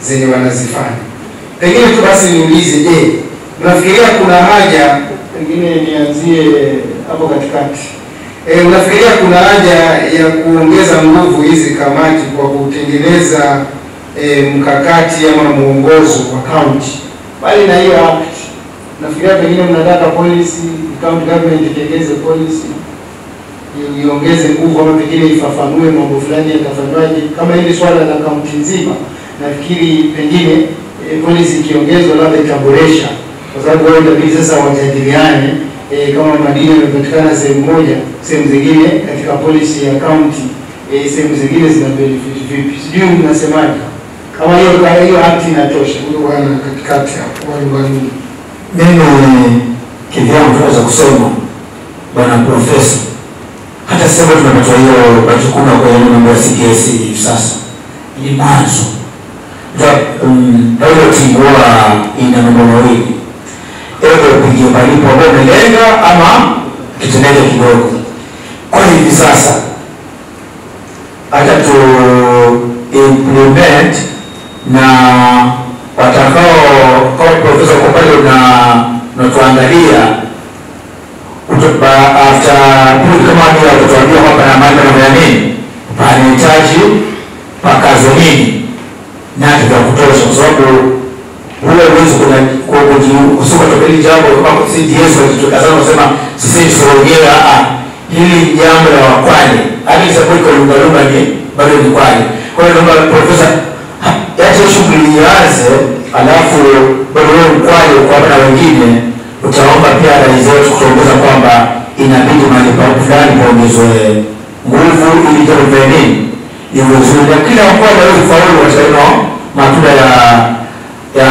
zenye wanazifanya. Pengine tu basi niulize, je, unafikiria kuna haja, pengine nianzie hapo katikati, unafikiria kuna haja ya kuongeza nguvu hizi kamati kwa kutengeneza mkakati ama muongozo wa county? Bali na hiyo act, nafikiria pengine mnataka policy, county government itengeze policy, iongeze nguvu ama pengine ifafanue mambo fulani yatafanywaje. Kama hili swala la county nzima, nafikiri pengine policy ikiongezwa labda itaboresha, kwa sababu wao ndio sasa wajadiliane kama madini yamepatikana sehemu moja, sehemu zingine katika policy ya county, sehemu zingine zina benefit vipi? Sijui mnasemaje? Kama hiyo act inatosha. Huyo bwana katikati hapo wale mimi kivyangu tunaweza kusema bwana profesa, hata sasa tunapata hiyo majukumu kwa yale mambo ya CKC sasa ni mwanzo. Ndio timu ina mambo mawili, kupigia palipo ambao umelenga ama kitendeke kidogo. Kwa hivi sasa hata tu implement na watakao kwa profesa kwa pale na tuangalia kutoka after kama ndio tutuambia hapa na mambo ya nini panahitaji pakazo nini na tutakutosha, kwa sababu ule uwezo kuna kusoma tokeni jambo kama CDS walitukazana wasema sisi tusiongea hili jambo la Kwale. Hadi support kwa lugha ni bado ni Kwale. Kwa hiyo naomba profesa yache shughuli yaanze, alafu bado Kwale kwa na wengine utaomba pia rais wetu kuongoza kwamba inabidi mahali pa fulani paongezwe nguvu ili jambo lifanye iwe nzuri. Kila mkoa anaweza kufaulu katika matunda ya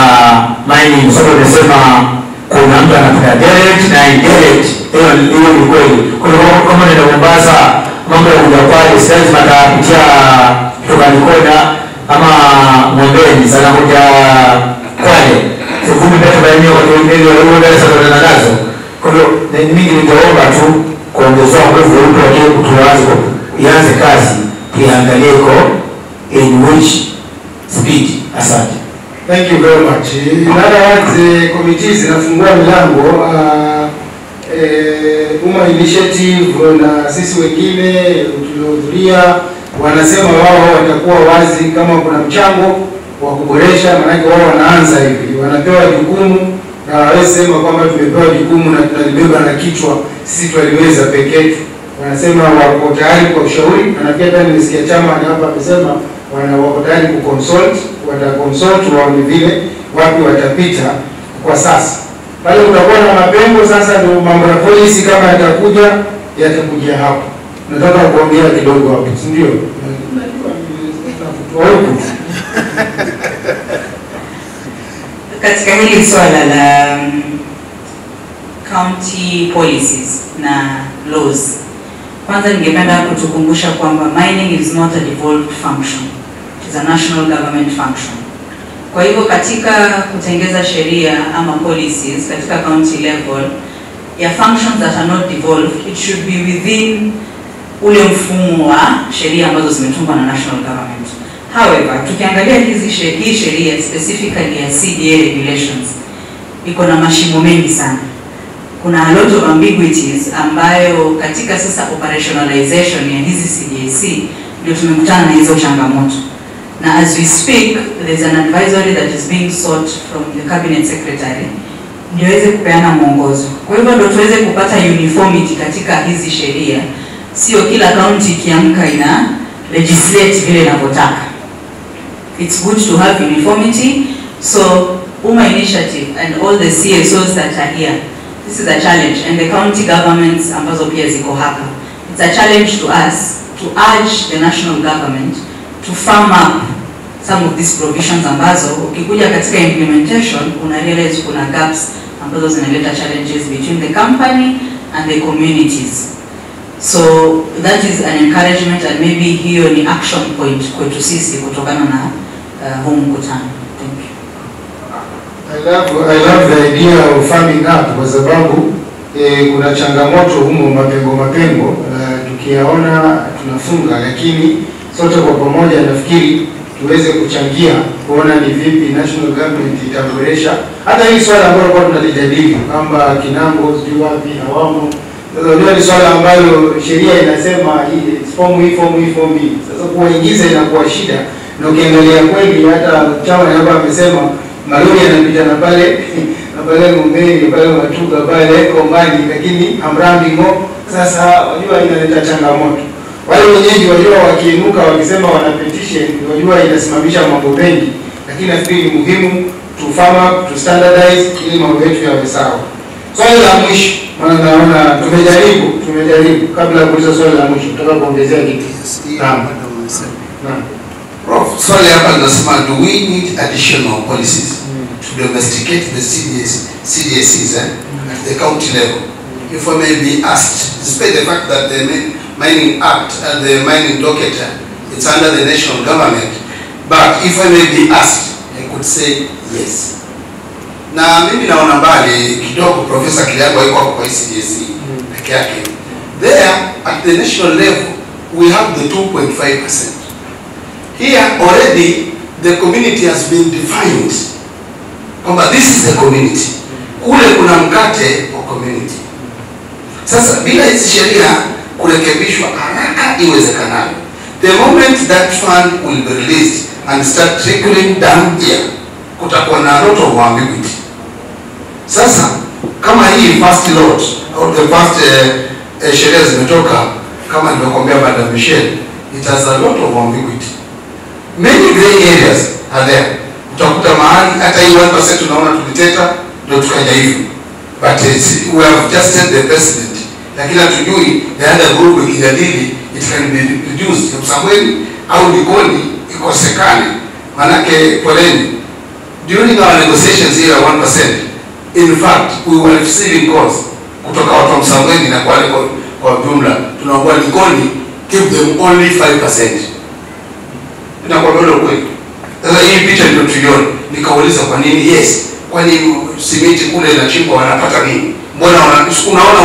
mining, kwa sababu nimesema kuna mtu anapata direct na indirect. Hiyo ni kweli. Kwa hiyo kama nenda Mombasa, mambo ya kuja Kwale si lazima atapitia kutoka Nikoda ama Mwembeni sana kuja Kwale. Sikumu pesa baina ya watu wengi walio ndani sana na nazo. Kwa hiyo mimi ningeomba tu kuongezwa nguvu ili tuweze kutuanza ianze kazi, tuangalie in which speed. Asante. Thank you very much. Nada committees zinafungua milango initiative na sisi wengine tuliohudhuria wanasema wao watakuwa wazi kama kuna mchango wa kuboresha, maana wao wanaanza hivi, wanapewa jukumu na waweza kwamba tumepewa jukumu na tunalibeba na kichwa, sisi tuliweza peke yetu. Wanasema wako tayari kwa ushauri, na pia tena nimesikia chama hapa amesema wako tayari kuconsult, wataconsult waone vile wapi watapita kwa sasa. Pale utakuwa na mapengo sasa, ndio mambo ya policy kama yatakuja hapo. Nataka kuongea kidogo hapo, si ndio? Katika hili swala la county policies na laws, kwanza ningependa kutukumbusha kwamba mining is not a devolved function. It is a national government function. Kwa hivyo katika kutengeza sheria ama policies katika county level ya functions that are not devolved, it should be within ule mfumo wa sheria ambazo zimetungwa na national government. However, tukiangalia hii sheria specifically ya CDA regulations iko na mashimo mengi sana. Kuna a lot of ambiguities ambayo katika sasa operationalization ya hizi CDAC ndio tumekutana na hizo changamoto. Na as we speak, there is an advisory that is being sought from the cabinet secretary ndio iweze kupeana mwongozo. Kwa hivyo ndio tuweze kupata uniformity katika hizi sheria. Sio kila county kiamka ina legislate vile inavyotaka. It's good to have uniformity. So initiative and all the CSOs that are here, this is a challenge, and the county governments ambazo pia ziko hapa. It's a challenge to us to urge the national government to firm up some of these provisions ambazo ukikuja katika implementation una realize kuna gaps ambazo zinaleta challenges between the company and the communities. So that is an encouragement, and maybe hiyo ni action point kwetu sisi kutokana na huu mkutano. Thank you. I love the idea of farming up kwa sababu kuna changamoto humo mapengo tukiyaona tunafunga, lakini sote kwa pamoja nafikiri tuweze kuchangia kuona ni vipi national government itaboresha hata hili swala ambalo kwa tunalijadili kwamba kinambo sio wapi hawamo. Sasa ni swala ambalo sheria inasema hii form hii. Sasa kuingiza inakuwa shida, na ukiangalia kweli hata chama hapa amesema malori yanapita na pale Ngombeni pale Matuga pale Kombani, lakini Hamrambi ngo. Sasa wajua inaleta changamoto. Wale wenyeji wajua wakiinuka wakisema wana petition, wajua inasimamisha mambo mengi, lakini nafikiri muhimu to farm up, to standardize ili mambo yetu yawe sawa. Swali la mwisho, maana naona tumejaribu kabla ya kuuliza swali la mwisho tutaka kuongezea kitu. Naam. Prof, swali hapa linasema, do we need additional policies to domesticate the CDACs at the county level? If I may be asked, despite the fact that the Mining Act and the Mining Docket, it's under the national government, but if I may be asked, I could say yes. Na mimi naona mbali kidogo Professor Kiliago yuko kwa CDAC peke yake. There at the national level we have the 2.5%. Here already the community has been defined. This is the community. Kule kuna mkate wa community. Sasa bila hizi sheria kurekebishwa haraka iwezekanavyo, the moment that fund will be released and start trickling down here, kutakuwa na lot of ambiguity. Sasa kama hii first lot au the first sheria zimetoka kama nilivyokuambia Madam Michelle, it has a lot of ambiguity. Many gray areas are there. Utakuta mahali hata hii 1% tunaona tuliteta ndio tukaja hivi. But we have just set the precedent. Lakini hatujui the other group ikijadili it can be reduced. Msambweni au Likoni ikosekane. Manake poleni. During our negotiations here 1%, in fact, we were receiving calls kutoka watu wa Msambweni na Kwale kwa jumla. Tunaomba Likoni give them only 5%. Inakwambia ndio kweli. Sasa hii picha ndio tuliona. Nikauliza kwa nini? Yes. Kwani simiti kule na chimbo wanapata nini? Mbona unaona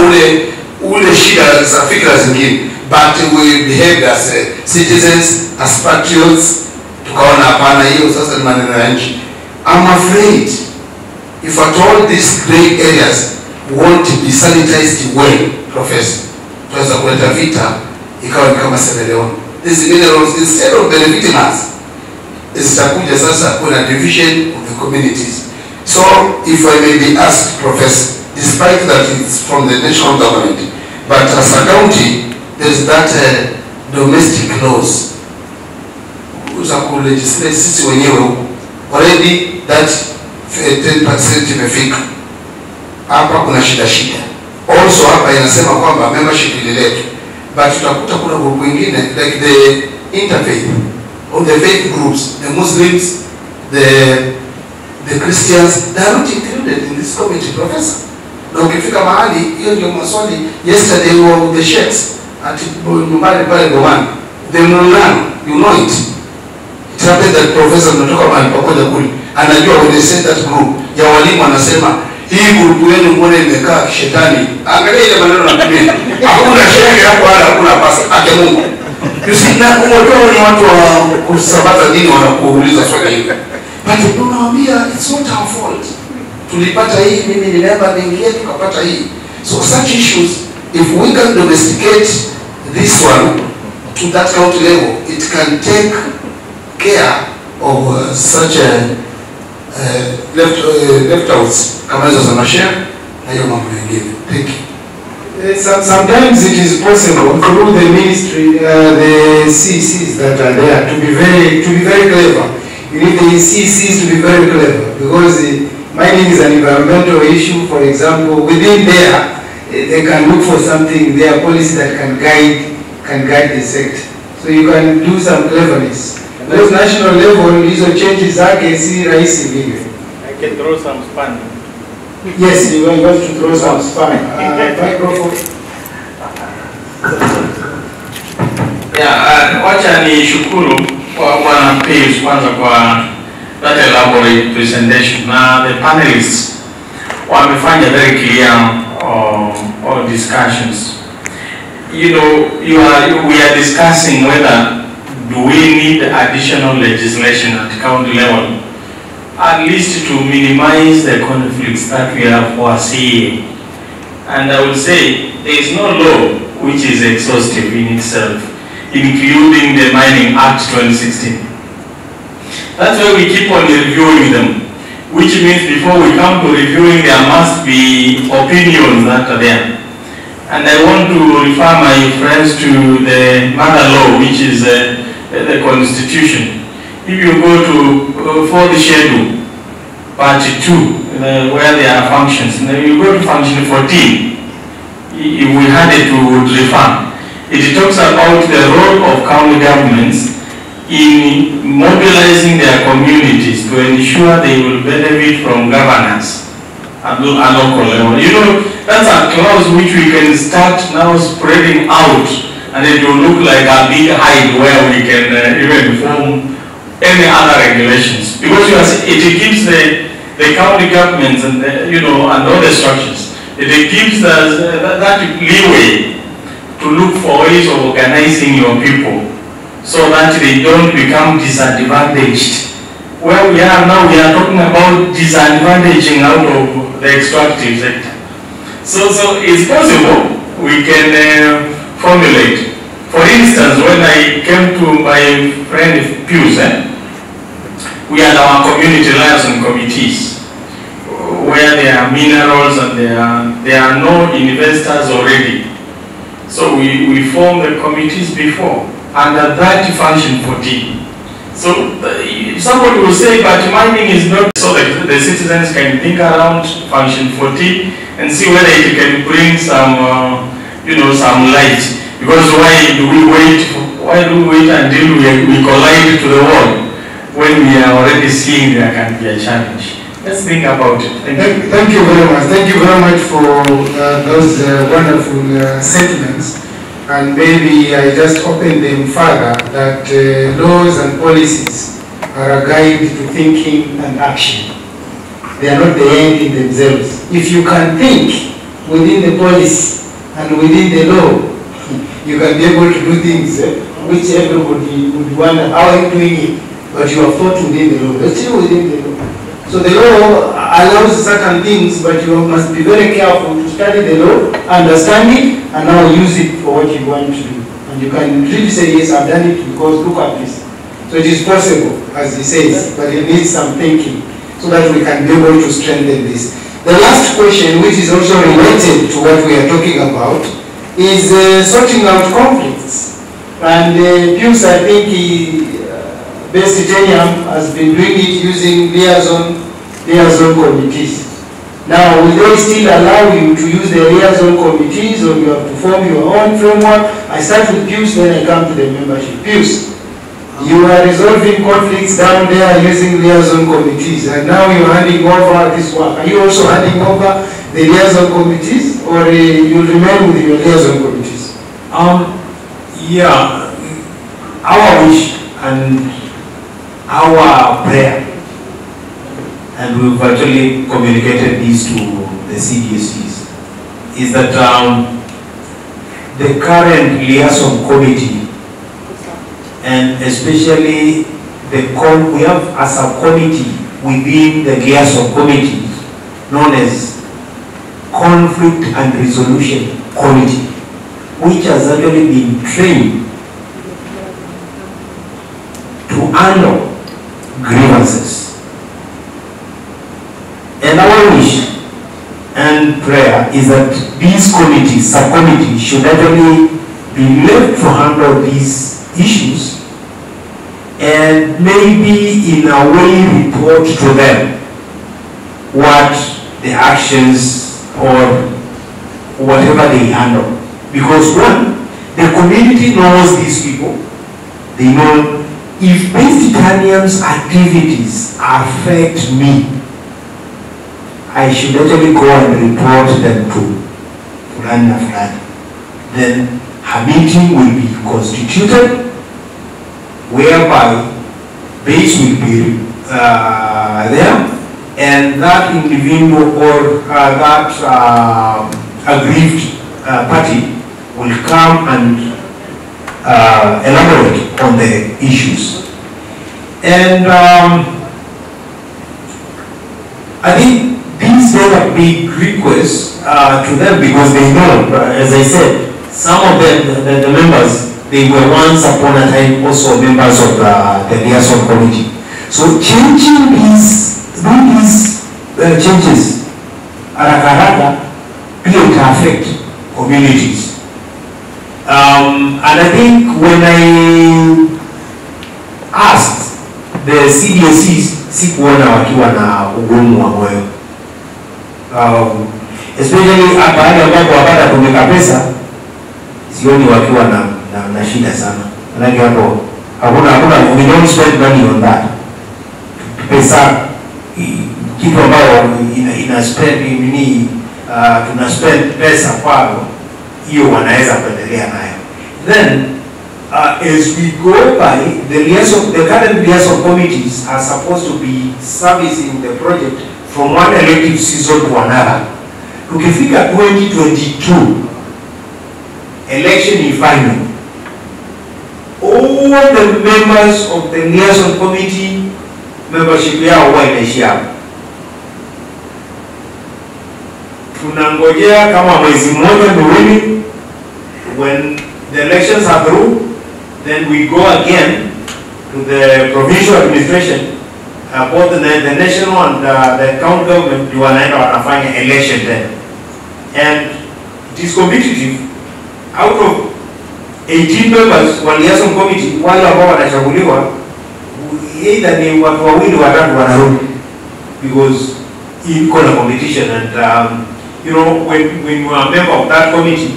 ule shida za fikra zingine? But we behaved as citizens, as patriots. Tukaona hapana, hiyo sasa ni maneno ya nchi. I'm afraid if at all these gray areas want to be sanitized well, Professor, tuweza kuleta vita ikawa kama Sierra Leone. These minerals, instead of benefiting us, zitakuja sasa kuna division of the communities. So, if I may be asked, Professor, despite that it's from the national government, but as a county, there's that domestic laws. Uza kulegislate sisi wenyewe huko. Already that 10% imefika. Hapa kuna shida. Also hapa inasema kwamba membership ililetwa. But tutakuta kuna group wengine like the interfaith or the faith groups, the Muslims, the Christians, they are not included in this committee, Professor. Na ukifika mahali, hiyo ndio maswali. Yesterday we were with the sheikhs at nyumbani pale Bomani. The Muungano, you know it. It happened that Professor tunatoka mahali pamoja kule. Anajua when they said that group, ya walimu anasema, hii group yenu mbona imekaa kishetani. Angalia ile maneno natumia. Hakuna shehe hapo wala hakuna pasa. Ake Mungu. You see, na umotoa ni watu wa kusabaza dini wanakuuliza swali hili. But unawaambia, it's not our fault. Tulipata hii, mimi niliamba niingie tukapata hii. So such issues, if we can domesticate this one to that county level, it can take care of such left-outs kama hizo za mashare na hiyo mambo mengine. Thank you. Sometimes it is possible through the ministry, the CCs that are there to be very clever. You need the CCs to be very clever because mining is an environmental issue. For example, within there, they can look for something, their policy that can guide the sector. So you can do some cleverness. Those national level, these are changes zake si rahisi vile. I can throw some span. Yes, you are going to throw some span. Microphone. Yeah, wacha ni shukuru kwa Bwana Pius kwanza kwa that elaborate presentation. Na the panelists wamefanya very clear all discussions. You know, we are discussing whether do we need additional legislation at county level, at least to minimize the conflicts that we are foreseeing. And I would say there is no law which is exhaustive in itself, including the Mining Act 2016. That's why we keep on reviewing them, which means before we come to reviewing, there must be opinions that are there. And I want to refer my friends to the mother law, which is the Constitution. If you go to for the schedule, part 2, where there are functions, and then you go to function 14, we had it to refer. It talks about the role of county governments in mobilizing their communities to ensure they will benefit from governance at a local level. You know, that's a clause which we can start now spreading out, and it will look like a big hide where we can even form any other regulations. Because it gives the county governments and and all the structures, it gives us that leeway to look for ways of organizing your people so that they don't become disadvantaged. Where we are now, we are talking about disadvantaging out of the extractive sector. So it's possible we can formulate. For instance, when I came to my friend Pius, we had our community liaison committees. where there are minerals and there are no investors already. So we formed the committees before under that function 14. So somebody will say, but mining is not, so that the citizens can think around function 14 and see whether it can bring some, some light. Because why do we wait until we collide to the wall when we are already seeing there can be a challenge? Let's think about it. Thank you very much. Thank you very much for those wonderful sentiments. And maybe I just open them further that laws and policies are a guide to thinking and action. They are not the end in themselves. If you can think within the policy and within the law, you can be able to do things which everybody would wonder, how are you doing it? But you have thought within the law. You're still within the law. So the law allows certain things, but you must be very careful to study the law, understand it, and now use it for what you want to do. And you can really say, yes, I've done it because look at this. So it is possible, as he says, but it needs some thinking so that we can be able to strengthen this. The last question, which is also related to what we are talking about, is sorting out conflicts. And Pius, I think Best Titanium has been doing it using liaison committees. Now, will they still allow you to use the liaison committees, or you have to form your own framework? I start with Pius, then I come to the membership. Pius, you are resolving conflicts down there using liaison committees, and now you are handing over this work. Are you also handing over the liaison committees, or you remain with your liaison committees? Yeah, our wish and our prayer, and we've actually communicated this to the CDSCs, is that the current liaison committee, and especially we have a subcommittee within the liaison committee known as Conflict and Resolution Committee, which has actually been trained to handle grievances. And our wish and prayer is that these committees, subcommittees, should actually be left to handle these issues and maybe in a way report to them what the actions or whatever they handle. Because one, the community knows these people. They know if Best Titanium's activities affect me, I should actually go and report them to Fulani Fulani. Then a meeting will be constituted whereby base will be there, and that individual or that aggrieved party will come and elaborate on the issues. And I think these are a big request to them, because they know, as I said, some of them, the members, they were once upon a time also members of the liaison committee. So changing doing these changes, haraka will affect communities. And I think when I asked the CDSCs, sikuona wakiwa na ugumu wa moyo. Especially pale ambapo wapata tumeka pesa, sioni wakiwa na shida sana. Manake hapo hakuna, we don't spend money on that. Pesa kitu ambayo ina spend tuna spend pesa kwao, hiyo wanaweza kuendelea nayo. Then as we go by, the current liaison committees are supposed to be servicing the project from one elective season to another. Tukifika 2022 election is final, all the members of the liaison committee membership yao huwa inaishia. Tunangojea kama mwezi mmoja miwili, when the elections are through, then we go again to the provincial administration both the national and the county government wanaenda wanafanya election then, and it is competitive. Out of 18 members wa liaison committee, wale ambao wanachaguliwa either ni watu wawili watatu wanarudi, because iko na competition. And you know, when you are a member of that committee,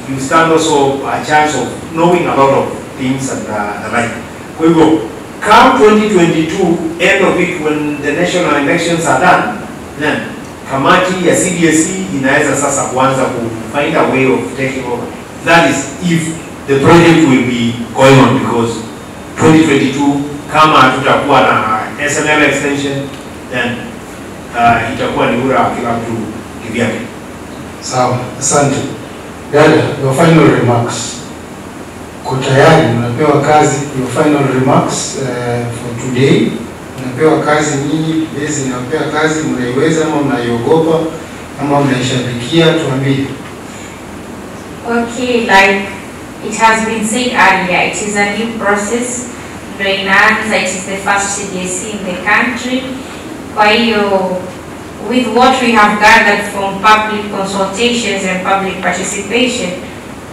you stand also a chance of knowing a lot of things and the like. Kwa hivyo come 2022, end of it, when the national elections are done, then kamati ya CDSC inaweza sasa kuanza ku find a way of taking over. That is if the project will be going on, because 2022 kama hatutakuwa na SNL extension, then itakuwa ni ura kila mtu kivyake. Sawa, asante. Dada, your final remarks. Kwa tayari mnapewa kazi, your final remarks for today. Mnapewa kazi nyinyi, bezi mnapewa kazi, mnaiweza ama mnaiogopa ama mnaishabikia, tuambie. Okay, like it has been said earlier, it is a new process. It is the first CDSC in the country. Kwa hiyo, with what we have gathered from public consultations and public participation,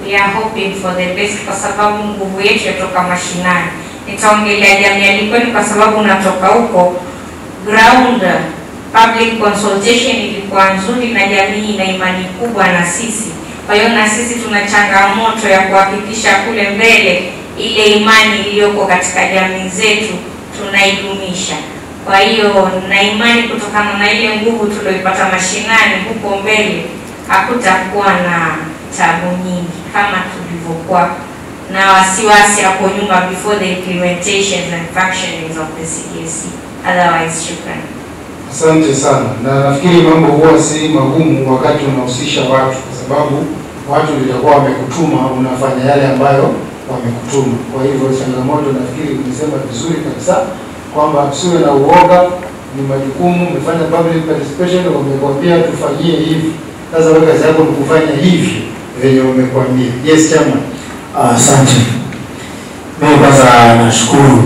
we are hoping for the best, kwa sababu nguvu yetu yatoka mashinani. Nitaongelea jamii ya Likoni kwa sababu unatoka huko. Ground public consultation ilikuwa nzuri na jamii ina imani kubwa na sisi. Kwa hiyo na sisi tuna changamoto ya kuhakikisha kule mbele ile imani iliyoko katika jamii zetu tunaidumisha. Kwa hiyo na imani kutokana na ile nguvu tulioipata mashinani huko mbele hakutakuwa na tabu nyingi kama tulivyokuwa na wasiwasi hapo nyuma before the implementations and functionings of the CDSC. Otherwise, shukrani. Asante sana. Na nafikiri mambo huwa si magumu wakati unahusisha watu, kwa sababu watu watakuwa wamekutuma, unafanya yale ambayo wamekutuma. Kwa hivyo changamoto nafikiri umesema vizuri kabisa kwamba usiwe na uoga, ni majukumu, umefanya public participation, wamekwambia tufanyie hivi. Sasa wewe kazi yako ni kufanya hivi venye wamekwambia. Yes, chairman. Asante. Mimi kwanza nashukuru.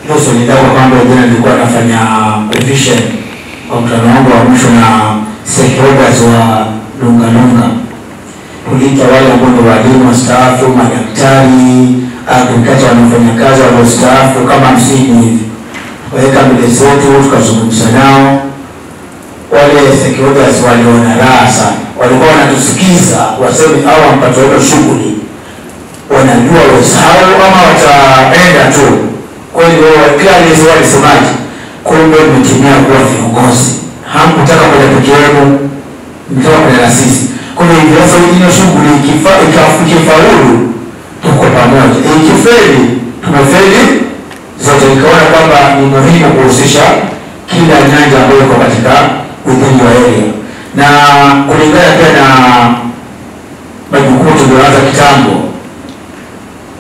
Ndio nilikuwa kwamba jana nilikuwa nafanya revision kwa mkutano wangu wa mwisho na stakeholders wa Lunga. Kulita wale ambao walimu wastaafu, madaktari, agriculture wanafanya kazi wastaafu kama 50 hivi. Waweka mbele zetu tukazungumza nao. Wale stakeholders waliona raha sana. Walikuwa wanatusikiza waseme hao mpato wao shughuli. Wanajua wasahau ama wataenda tu. Kwa hiyo kila leo walisemaje? Kumbe mmetumia kuwa viongozi. Hamkutaka kwenda peke yenu, mtaka kwenda na sisi. Kwa hiyo sasa hiyo shughuli ikifaulu tuko pamoja. Ikifeli tumefeli zote. Nikaona kwamba ni muhimu kuhusisha kila nyanja ambayo iko katika within your area. Na kulingana pia na majukumu tulioanza kitambo,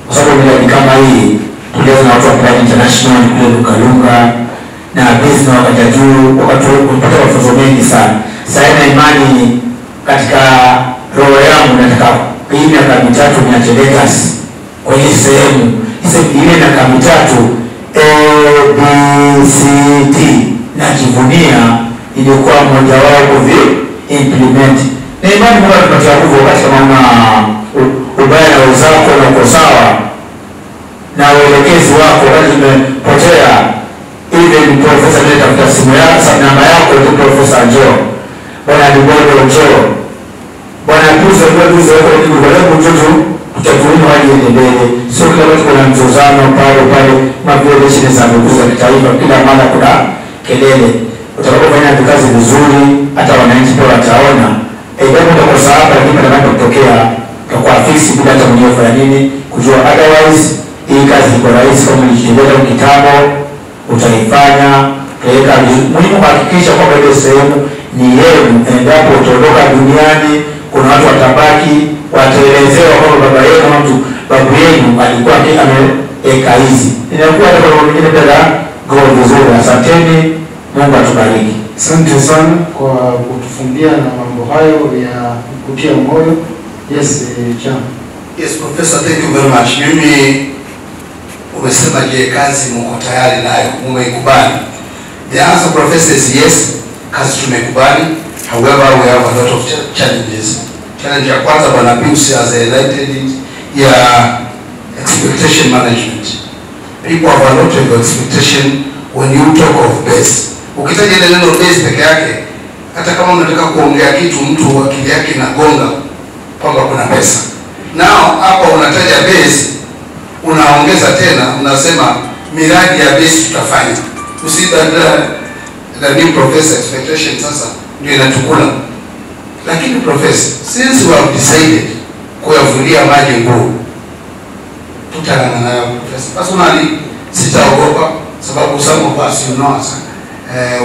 kwa sababu miradi kama hii tulianza na watu wa Kwale International kule Lunga na business wakati juu, wakati tulipata mafunzo mengi sana. Sasa na imani katika roho yangu nataka hii miaka mitatu niache legacy kwa hii sehemu. Ile miaka mitatu ABCD na kivunia ilikuwa mmoja wao kuvi implement. Na imani kwa tunatia nguvu wakati kama una ubaya na wenzako na uko sawa na uelekezi wako wakati umepotea. Even professor nenda kwa simu yako, namba yako ni Professor Joe. Bwana Dibodo Joe. Bwana Tuzo wako ni wale mtoto tutakuona hadi mbele. Sio kila wakati kuna mzozano pale mavyo chini za kukuza kitaifa, kila mara kuna kelele. Utakapofanya kazi vizuri hata wananchi pia wataona endapo kwa sababu lakini panapotokea kwa fix bila hata mwenyewe kufanya nini kujua. Otherwise hii kazi iko rahisi kama ulijitolea kitambo utaifanya. Peleka muhimu kuhakikisha kwamba ile sehemu ni yenu. Endapo utaondoka duniani kuna watu watabaki wataelezewa kwamba baba yenu mtu babu yenu alikuwa ameweka hizi. Inakuwa hata kwa mwingine bila go vizuri. Asanteni, Mungu atubariki. Asante sana kwa kutufundia na mambo hayo ya kutia moyo. Yes, Cham. Yes, Professor, thank you very much. Mimi umesema je, kazi mko tayari nayo, mumeikubali? The answer, Professor, is yes, kazi tumekubali. However, we have a lot of challenges. Challenge ya kwanza, Bwana Pius has highlighted it, ya expectation management. People have a lot of expectation when you talk of base. Ukitaja ile neno base peke yake, hata kama unataka kuongea kitu, mtu akili yake inagonga kwamba kuna pesa. Now hapa unataja base, unaongeza tena, unasema miradi ya base tutafanya. The new professor expectation sasa ndio inatukula. Lakini professor, since we have decided kuyavulia maji nguo, tutalana nayo professor. Personally, sitaogopa sababu some of us, you know,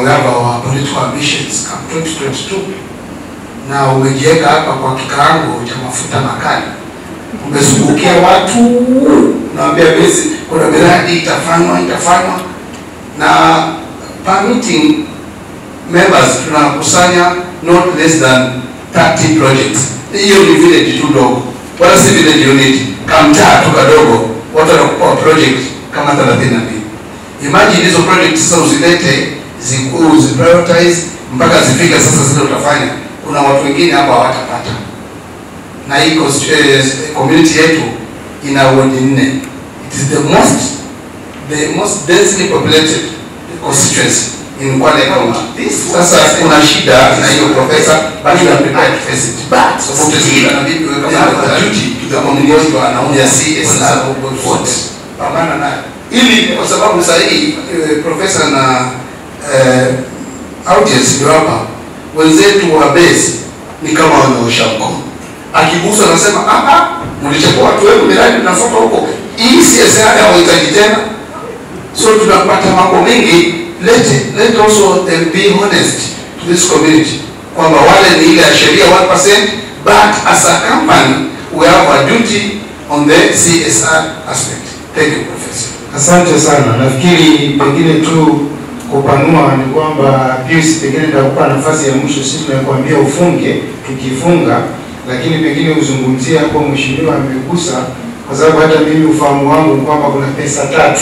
we have our political ambitions come 2022. Na umejiweka hapa kwa kikaango cha mafuta makali. Umezungukia watu, naambia basi kuna miradi itafanywa na permitting members tunakusanya not less than 30 projects. Hiyo ni village tu dogo. Wala si village unit. Kamtaa tu kadogo, watu wanakupa project kama 32. Imagine hizo projects sasa uzilete, uziprioritize mpaka zifike sasa zile utafanya. Kuna watu wengine hapa hawatapata. Na hii community yetu ina ward 4. It is the most densely populated constituency in Kwale County. Sasa kuna shida na hiyo professor, but we are prepared to face it. But so na bibi kama duty to the community anaona CSR vote pamana nayo. Ili kwa sababu sasa hii professor na audience ndio hapa, wenzetu wa base ni kama wanaosha mkono. Akigusa anasema mlichukua watu wenu miradi tunafuata huko. Hii CSR hawahitaji tena. So tunapata mambo mengi. Let also be honest to this community. Kwamba wale ni ile sheria 1%, but as a company we have a duty on the CSR aspect. Thank you, Professor. Asante sana. Nafikiri pengine tu kupanua ni kwamba Pius pengine nitakupa nafasi ya mwisho, sisi tunakuambia ufunge, tukifunga, lakini pengine uzungumzie hapo mheshimiwa amegusa, kwa sababu hata mimi ufahamu wangu kwamba kuna pesa 3.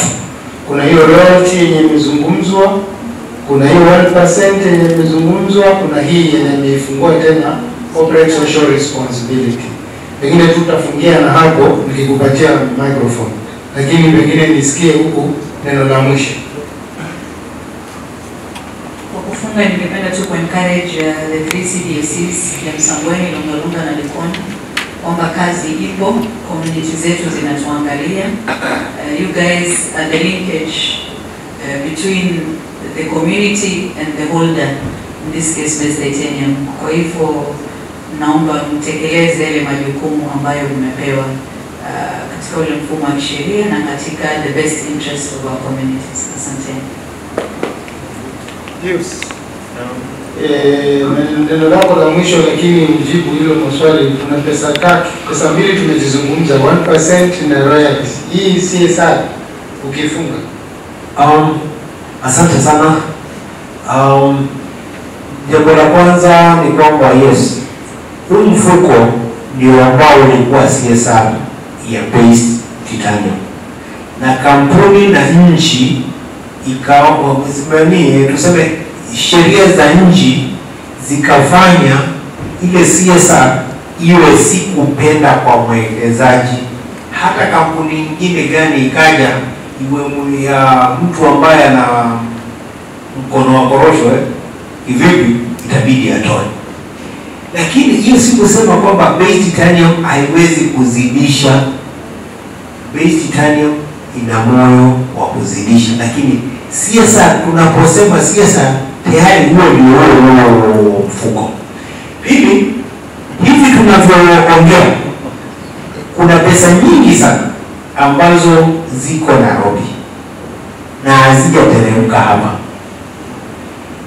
Kuna hiyo royalty yenye imezungumzwa, kuna hiyo 1% yenye imezungumzwa, kuna hii yenye imefungua tena corporate social responsibility. Pengine tutafungia na hapo nikikupatia microphone, lakini pengine nisikie huko neno la mwisho. Kwa kufunga, ningependa tu encourage the 3 CDSCs ya Msambweni, Longalunga na Likoni kwamba kazi ipo, community zetu zinatuangalia. You guys are the linkage between the community and the holder, in this case Base Titanium. Kwa hivyo naomba mtekeleze ile majukumu ambayo mmepewa katika ule mfumo wa kisheria na katika the best interest of our communities. Asante. Yes. Neno lako la mwisho, lakini mjibu hilo maswali. Kuna pesa 3, pesa 2 tumezizungumza, 1% na royalties. Hii CSR ukifunga. Asante sana. Jambo la kwanza ni kwamba yes, huu mfuko ndio ambao ulikuwa CSR ya Base Titanium, na kampuni na nchi ikawa tuseme sheria za nchi zikafanya ile CSR iwe si kupenda kwa mwekezaji. Hata kampuni nyingine gani ikaja iwe ya mtu ambaye ana mkono wa korosho hivi itabidi atoe. Lakini hiyo si kusema kwamba Base Titanium haiwezi kuzidisha. Base Titanium ina moyo wa kuzidisha, lakini CSR, tunaposema CSR tayari huo ndio mfuko. Pili, hivi tunavyoongea kuna pesa nyingi sana ambazo ziko Nairobi na hazijateremka hapa.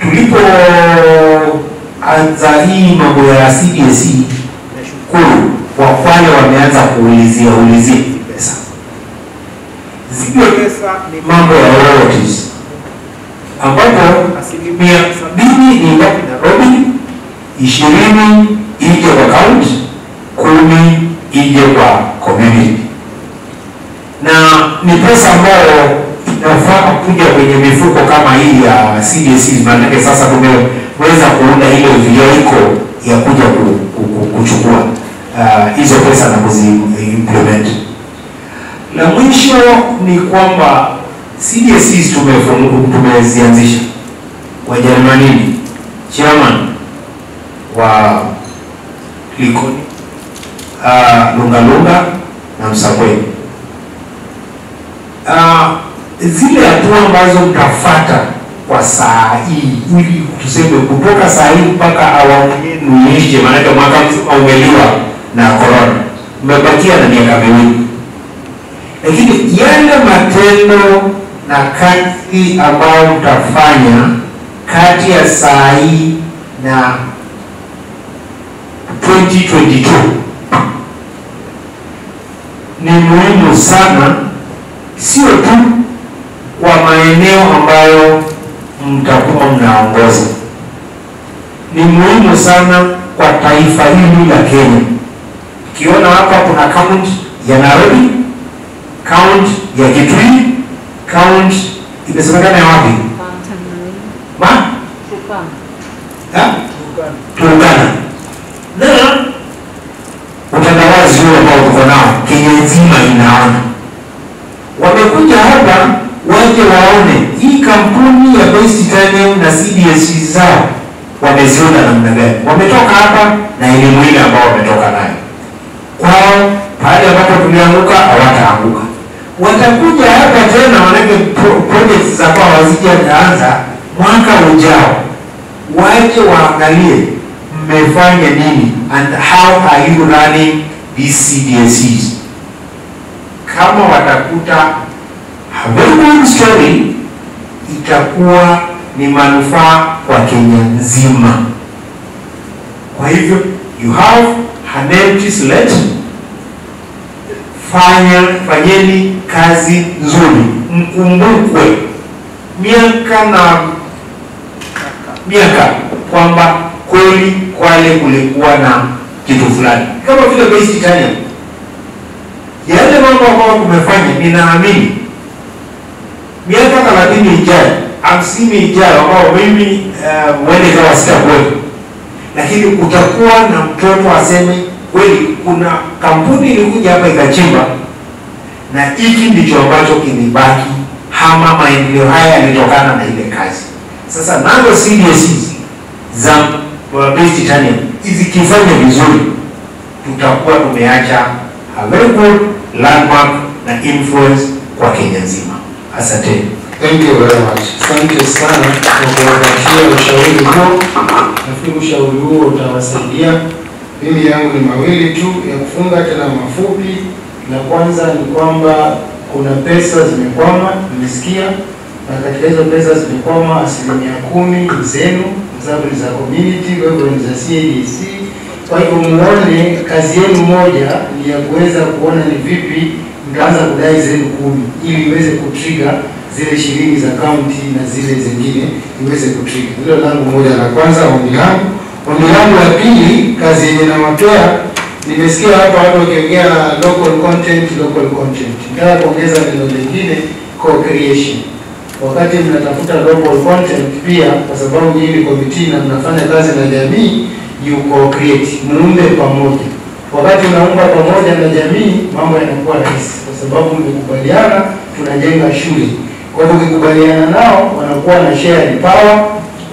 Tulipo anza hii mambo ya CDSC kuu, wa Kwale wameanza kuulizia pesa. Zile pesa ni mambo ya royalties, ambapo asilimia 70 ni ngapi Nairobi, 20 ije kwa county, 10 ije kwa community. Na ni pesa ambayo inafaa kuja kwenye mifuko kama hii ya CDC. Maana sasa tumeweza kuunda ile vehicle ya kuja kuchukua hizo pesa na kuzi-implement. La mwisho ni kwamba CDCs tumezianzisha. Wajerumani, chairman wa Likoni, Lungalunga na Msabweni. Zile hatua ambazo mtafuata kwa saa hii, ili tuseme kutoka saa hii mpaka awamu yenu iishe, maana mwaka mzima umeliwa na corona, mmebakia na miaka miwili. Lakini yale matendo na kazi ambayo mtafanya kati ya saa hii na 2022 ni muhimu sana, sio tu kwa maeneo ambayo mtakuwa mnaongoza, ni muhimu sana kwa taifa hili la Kenya. Kiona hapa kuna kaunti ya Nairobi, kaunti ya Kitui, kaunti imesemekana ya wapi? Turkana. Na utandawazi huo ambao tuko nao Kenya nzima inaona. Wamekuja hapa waje waone hii kampuni ya Base Titanium na CDS zao wameziona namna gani. Wametoka hapa na elimu ile ambao wametoka nayo. Kwao pale ambapo tulianguka hawataanguka. Watakuja hapa tena wanake projects za kwa hazijaanza mwaka ujao. Waje waangalie mmefanya nini and how are you running these CDSs. Kama watakuta a very good story, itakuwa ni manufaa kwa Kenya nzima. Kwa hivyo you have an empty slate, fanyeni kazi nzuri, mkumbukwe miaka kwamba kweli Kwale kulikuwa na kitu fulani kama vile Base Titanium. Yale mambo ambayo tumefanya, ninaamini miaka 30 ijayo, 50 ijayo, ambao mimi wende kama sitakuwepo, lakini utakuwa na mtoto aseme kweli kuna kampuni ilikuja hapa ikachimba na hiki ndicho ambacho kinibaki, hama maendeleo haya yalitokana na ile kazi. Sasa nazo CDSs za Base Titanium zikifanya vizuri, tutakuwa tumeacha a very good landmark na influence kwa Kenya nzima. Asante. Thank you very much. Asante sana kwa kuwapatia ushauri huo. Nafikiri ushauri huo utawasaidia. Mimi yangu ni mawili tu ya kufunga tena mafupi. La kwanza ni kwamba kuna pesa zimekwama, nimesikia, na katika hizo pesa zimekwama 10% zenu, sababu ni za community, wewe ni za CDC. Kwa hivyo muone kazi yenu moja ni ya kuweza kuona ni vipi mtaanza kudai zenu 10 ili iweze kutrigger zile 20 za county na zile zingine iweze kutrigger. Hilo langu moja la kwanza, ombi langu. Ombi langu la pili, kazi yenye nawapea, nimesikia hapa watu wakiongea local content. Nataka kuongeza neno lingine, co-creation. Wakati mnatafuta local content pia, kwa sababu hili committee na mnafanya kazi na jamii, you co-create, muumbe pamoja. Wakati unaumba pamoja na jamii, mambo yanakuwa rahisi, kwa sababu mmekubaliana tunajenga shule. Kwa hivyo ukikubaliana nao wanakuwa na shared power,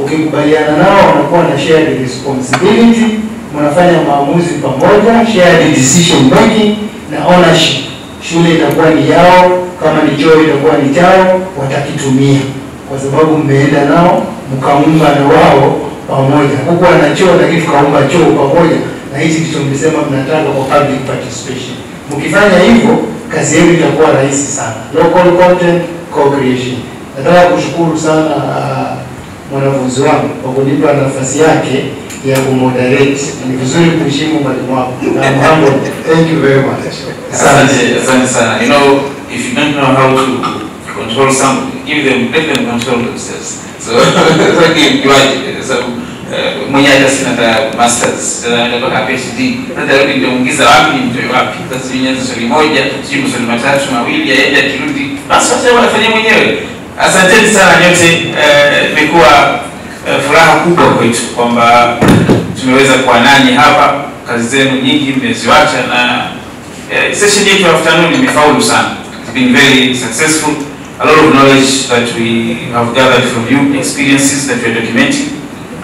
ukikubaliana nao wanakuwa na shared responsibility, mnafanya maamuzi pamoja, shared decision making na ownership. Shule itakuwa ni yao, kama ni choo itakuwa ni chao, watakitumia kwa sababu mmeenda nao mkaumba na wao pamoja. Huko ana choo lakini tukaumba choo pamoja, na hichi kitu mlisema mnataka kwa public participation. Mkifanya hivyo kazi yenu itakuwa rahisi sana. Local content co-creation. Nataka kushukuru sana mwanafunzi wangu kwa kunipa nafasi yake ya kumoderate. Ni vizuri kuheshimu mwalimu wako. Thank you very much. Asante sana. You know, if you don't know how to control something, let them control themselves. So mwenye hata sina hata masters, nataka PhD. Sasa rudi ndio muingiza wapi mtoe wapi? Sasa nianze swali moja, sijui maswali matatu mawili yaenda kirudi. Basi sasa wanafanya mwenyewe. Asanteni sana nyote, imekuwa furaha kubwa kwetu kwamba tumeweza kuwa nanyi hapa. Kazi zenu nyingi mmeziacha na session yetu ya afternoon imefaulu sana. It's been very successful. A lot of knowledge that we have gathered from you, experiences that we are documenting,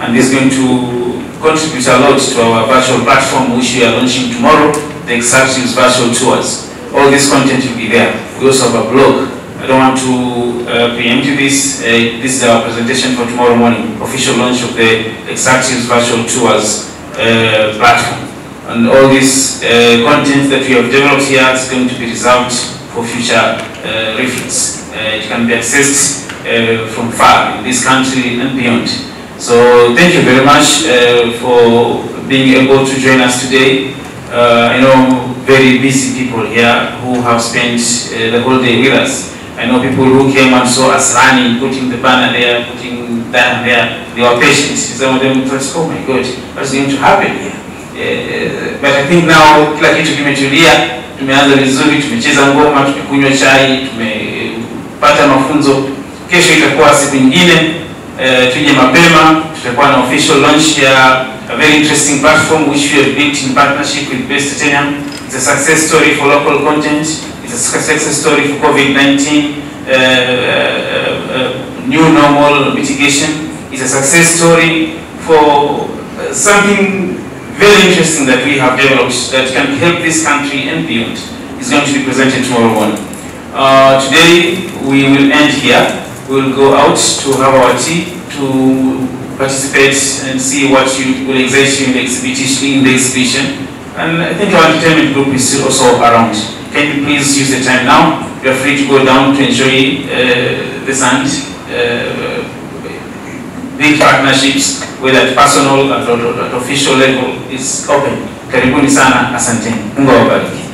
and this is going to contribute a lot to our virtual platform which we are launching tomorrow, the Extractives Virtual Tours. All this content will be there. We also have a blog. I don't want to preempt this. This is our presentation for tomorrow morning, official launch of the Extractives Virtual Tours platform. And all this content that we have developed here is going to be reserved for future reference. It can be accessed from far in this country and beyond. So thank you very much for being able to join us today. I know very busy people here who have spent the whole day with us. I know people who came and saw us running, putting the banner there, putting that there. They were patient. Some of them thought, oh my God, what's going to happen here? But I think now kila kitu kimetulia, tumeanza vizuri, tumecheza ngoma, tumekunywa chai, tumepata mafunzo. Kesho itakuwa siku nyingine, tuje mapema, tutakuwa na official launch ya a very interesting platform which we have built in partnership with Best Titanium. It's a success story for local content. It's a success story for COVID-19 new normal mitigation. It's a success story for something very interesting that we have developed that can help this country and beyond. It's going to be presented tomorrow morning. Today we will end here. We will go out to have our tea to participate and see what will excite you in the exhibition. And I think our entertainment group is still also around. Can you please use the time now? You are free to go down to enjoy the sand. Big partnerships, whether at personal or at official level, is open. Karibuni sana, asanteni. Mungu awabariki.